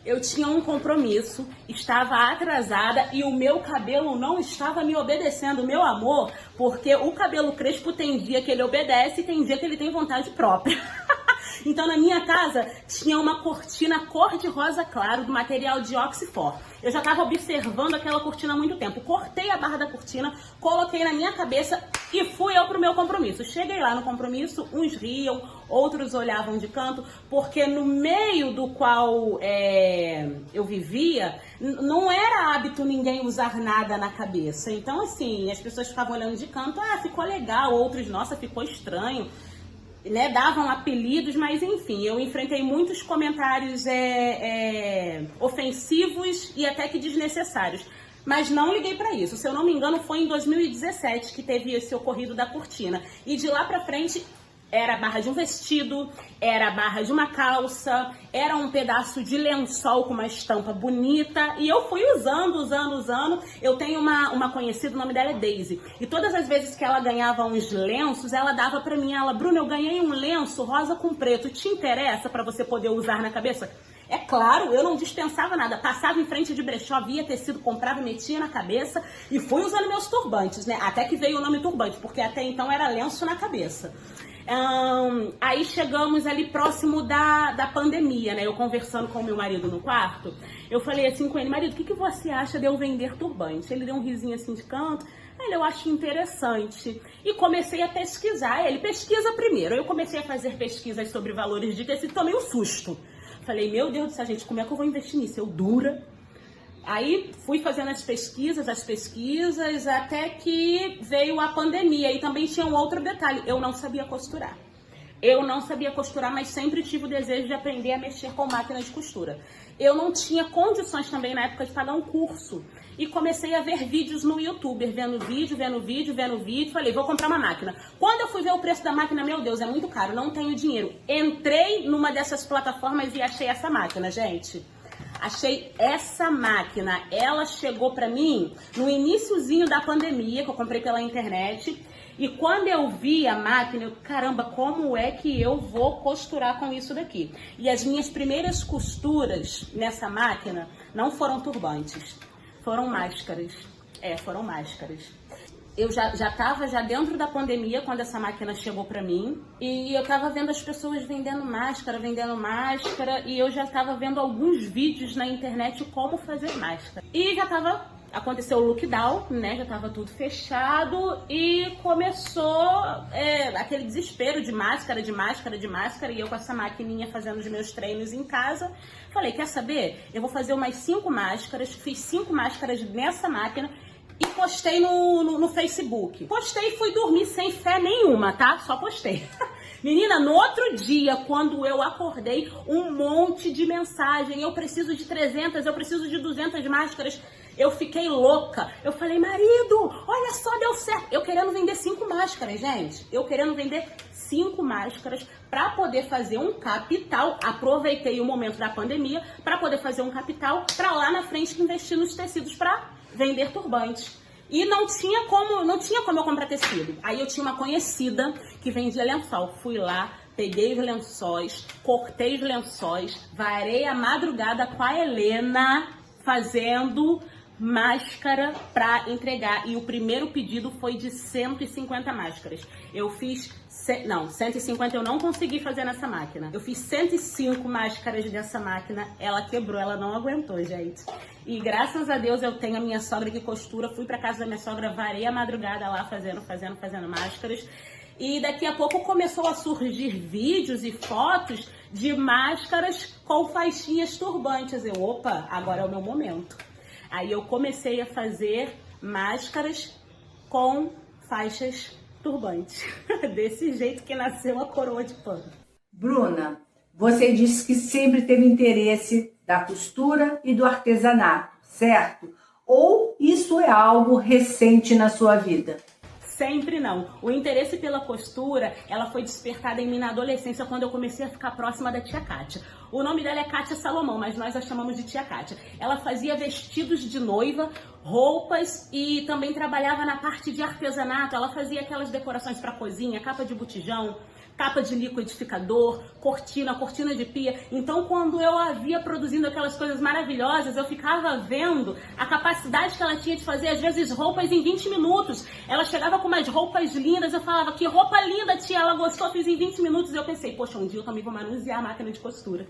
Eu tinha um compromisso, estava atrasada e o meu cabelo não estava me obedecendo, meu amor, porque o cabelo crespo tem dia que ele obedece e tem dia que ele tem vontade própria. Então, na minha casa, tinha uma cortina cor-de-rosa claro, do material de Oxford. Eu já estava observando aquela cortina há muito tempo. Cortei a barra da cortina, coloquei na minha cabeça e fui eu pro meu compromisso. Cheguei lá no compromisso, uns riam, outros olhavam de canto, porque no meio do qual eu vivia, não era hábito ninguém usar nada na cabeça. Então, assim, as pessoas ficavam olhando de canto, ficou legal, outros, nossa, ficou estranho. Né, davam apelidos, mas enfim, eu enfrentei muitos comentários ofensivos e até que desnecessários. Mas não liguei para isso. Se eu não me engano, foi em 2017 que teve esse ocorrido da cortina. E de lá para frente, era a barra de um vestido, era a barra de uma calça, era um pedaço de lençol com uma estampa bonita. E eu fui usando. Eu tenho uma conhecida, o nome dela é Daisy. E todas as vezes que ela ganhava uns lenços, ela dava pra mim, Bruna, eu ganhei um lenço rosa com preto. Te interessa pra você poder usar na cabeça? É claro, eu não dispensava nada. Passava em frente de brechó, via tecido, comprava, metia na cabeça e fui usando meus turbantes, né? Até que veio o nome turbante, porque até então era lenço na cabeça. Aí chegamos ali próximo da pandemia, né? Eu conversando com o meu marido no quarto, eu falei assim com ele, marido, o que você acha de eu vender turbante? Ele deu um risinho assim de canto, eu acho interessante. E comecei a pesquisar, ele pesquisa primeiro, eu comecei a fazer pesquisas sobre valores de tecido, tomei um susto. Falei, meu Deus do céu, gente, como é que eu vou investir nisso? Eu dura. Aí fui fazendo as pesquisas, até que veio a pandemia. E também tinha um outro detalhe, eu não sabia costurar. Mas sempre tive o desejo de aprender a mexer com máquina de costura. Eu não tinha condições também na época de pagar um curso. E comecei a ver vídeos no YouTube, vendo vídeo. Falei, vou comprar uma máquina. Quando eu fui ver o preço da máquina, meu Deus, é muito caro, não tenho dinheiro. Entrei numa dessas plataformas e achei essa máquina, gente. Achei essa máquina. Ela chegou pra mim no iniciozinho da pandemia, que eu comprei pela internet. E quando eu vi a máquina, caramba, como é que eu vou costurar com isso daqui? E as minhas primeiras costuras nessa máquina não foram turbantes, foram máscaras. Foram máscaras. Eu já estava dentro da pandemia quando essa máquina chegou para mim e eu estava vendo as pessoas vendendo máscara e eu já estava vendo alguns vídeos na internet como fazer máscara. E aconteceu o lockdown, né? Já estava tudo fechado e começou aquele desespero de máscara e eu com essa maquininha fazendo os meus treinos em casa. Falei, quer saber? Eu vou fazer umas 5 máscaras, fiz 5 máscaras nessa máquina e postei no Facebook. Postei e fui dormir sem fé nenhuma, tá? Só postei. Menina, no outro dia, quando eu acordei, um monte de mensagem. Eu preciso de 300, eu preciso de 200 máscaras. Eu fiquei louca. Eu falei, marido, olha só, deu certo. Eu querendo vender 5 máscaras, gente. Eu querendo vender 5 máscaras para poder fazer um capital. Aproveitei o momento da pandemia para poder fazer um capital para lá na frente investir nos tecidos para vender turbantes. E não tinha como eu comprar tecido. Aí eu tinha uma conhecida que vendia lençol. Fui lá, peguei os lençóis, cortei os lençóis, varei a madrugada com a Helena fazendo máscara para entregar. E o primeiro pedido foi de 150 máscaras. Eu fiz... Não, 150 eu não consegui fazer nessa máquina. Eu fiz 105 máscaras dessa máquina. Ela quebrou, ela não aguentou, gente. E graças a Deus eu tenho a minha sogra que costura. Fui pra casa da minha sogra, varei a madrugada lá fazendo máscaras. E daqui a pouco começou a surgir vídeos e fotos de máscaras com faixinhas turbantes. Opa, agora é o meu momento. Aí eu comecei a fazer máscaras com faixas turbantes. Desse jeito que nasceu a coroa de pano. Bruna, você disse que sempre teve interesse da costura e do artesanato, certo? Ou isso é algo recente na sua vida? Sempre não. O interesse pela costura, ela foi despertada em mim na adolescência, quando eu comecei a ficar próxima da tia Kátia. O nome dela é Kátia Salomão, mas nós a chamamos de tia Kátia. Ela fazia vestidos de noiva, roupas e também trabalhava na parte de artesanato. Ela fazia aquelas decorações para cozinha, capa de botijão, capa de liquidificador, cortina de pia. Então, quando eu a via produzindo aquelas coisas maravilhosas, eu ficava vendo a capacidade que ela tinha de fazer, às vezes, roupas em 20 minutos. Ela chegava com umas roupas lindas, eu falava, que roupa linda, tia, ela gostou, fiz em 20 minutos. E eu pensei, poxa, um dia eu também vou manusear a máquina de costura.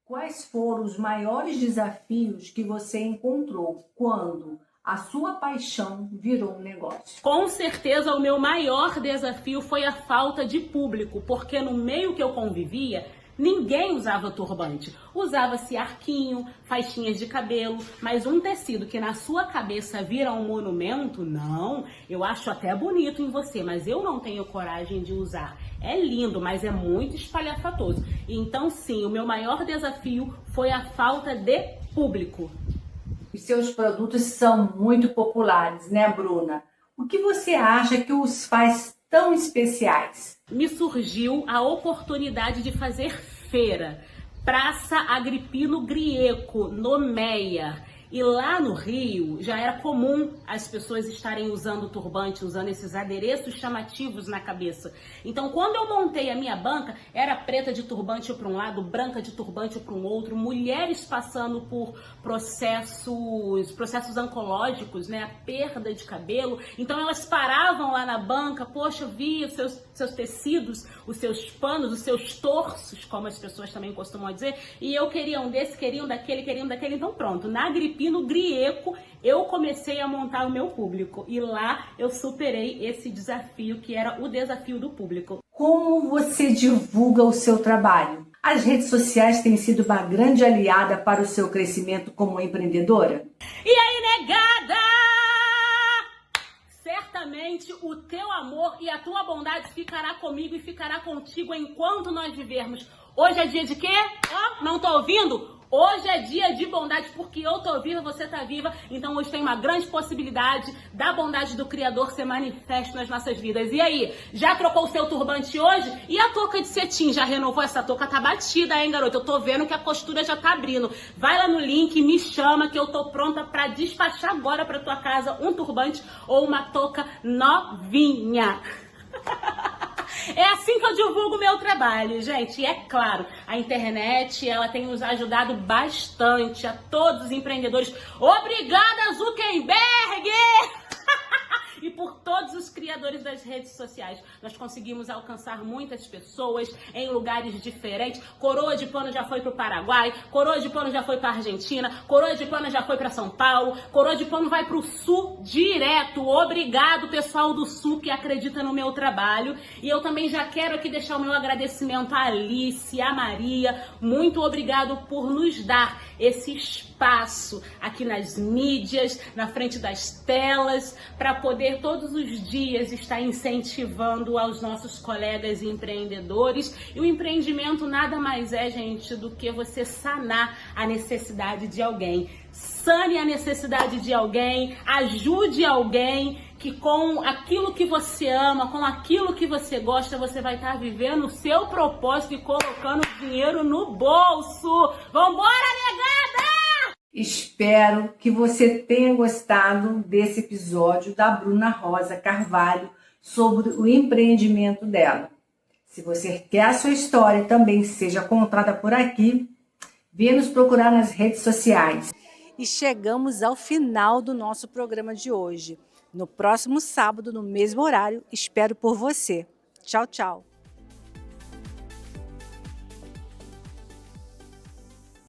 Quais foram os maiores desafios que você encontrou quando a sua paixão virou um negócio? Com certeza o meu maior desafio foi a falta de público, porque no meio que eu convivia, ninguém usava turbante. Usava-se arquinho, faixinhas de cabelo, mas um tecido que na sua cabeça vira um monumento, não. Eu acho até bonito em você, mas eu não tenho coragem de usar. É lindo, mas é muito espalhafatoso. Então sim, o meu maior desafio foi a falta de público. Os seus produtos são muito populares, né, Bruna? O que você acha que os faz tão especiais? Me surgiu a oportunidade de fazer feira. Praça Agripino Grieco, no Meia. E lá no Rio já era comum as pessoas estarem usando turbante, usando esses adereços chamativos na cabeça. Então, quando eu montei a minha banca, era preta de turbante para um lado, branca de turbante para um outro, mulheres passando por processos oncológicos, né, a perda de cabelo. Então, elas paravam lá na banca, poxa, eu vi os seus tecidos, os seus panos, os seus torços, como as pessoas também costumam dizer, e eu queria um desse, queria um daquele, então pronto, na Agripino Grieco eu comecei a montar o meu público e lá eu superei esse desafio que era o desafio do público. Como você divulga o seu trabalho? As redes sociais têm sido uma grande aliada para o seu crescimento como empreendedora? E aí, negada? Certamente o teu amor e a tua bondade ficará comigo e ficará contigo enquanto nós vivermos. Hoje é dia de quê? Ó, não tô ouvindo? Hoje é dia de bondade, porque eu tô viva, você tá viva. Então hoje tem uma grande possibilidade da bondade do Criador ser manifesto nas nossas vidas. E aí, já trocou o seu turbante hoje? E a touca de cetim, já renovou? Essa touca tá batida, hein, garoto? Eu tô vendo que a costura já tá abrindo. Vai lá no link, me chama que eu tô pronta pra despachar agora pra tua casa um turbante ou uma touca novinha. É assim que eu divulgo o meu trabalho, gente. E é claro, a internet, ela tem nos ajudado bastante a todos os empreendedores. Obrigada, Zuckerberg! E por todos os criadores das redes sociais. Nós conseguimos alcançar muitas pessoas em lugares diferentes. Coroa de Pano já foi para o Paraguai, Coroa de Pano já foi para a Argentina, Coroa de Pano já foi para São Paulo, Coroa de Pano vai para o Sul direto. Obrigado, pessoal do Sul, que acredita no meu trabalho. E eu também já quero aqui deixar o meu agradecimento à Alice, à Maria. Muito obrigado por nos dar esse espaço aqui nas mídias, na frente das telas, para poder todos os dias está incentivando aos nossos colegas empreendedores. E o empreendimento nada mais é, gente, do que você sanar a necessidade de alguém. Sane a necessidade de alguém, ajude alguém, que com aquilo que você ama, com aquilo que você gosta, você vai estar vivendo o seu propósito e colocando dinheiro no bolso. Vambora, negada! Espero que você tenha gostado desse episódio da Bruna Rosa Carvalho sobre o empreendimento dela. Se você quer a sua história também seja contada por aqui, venha nos procurar nas redes sociais. E chegamos ao final do nosso programa de hoje. No próximo sábado, no mesmo horário, espero por você. Tchau, tchau.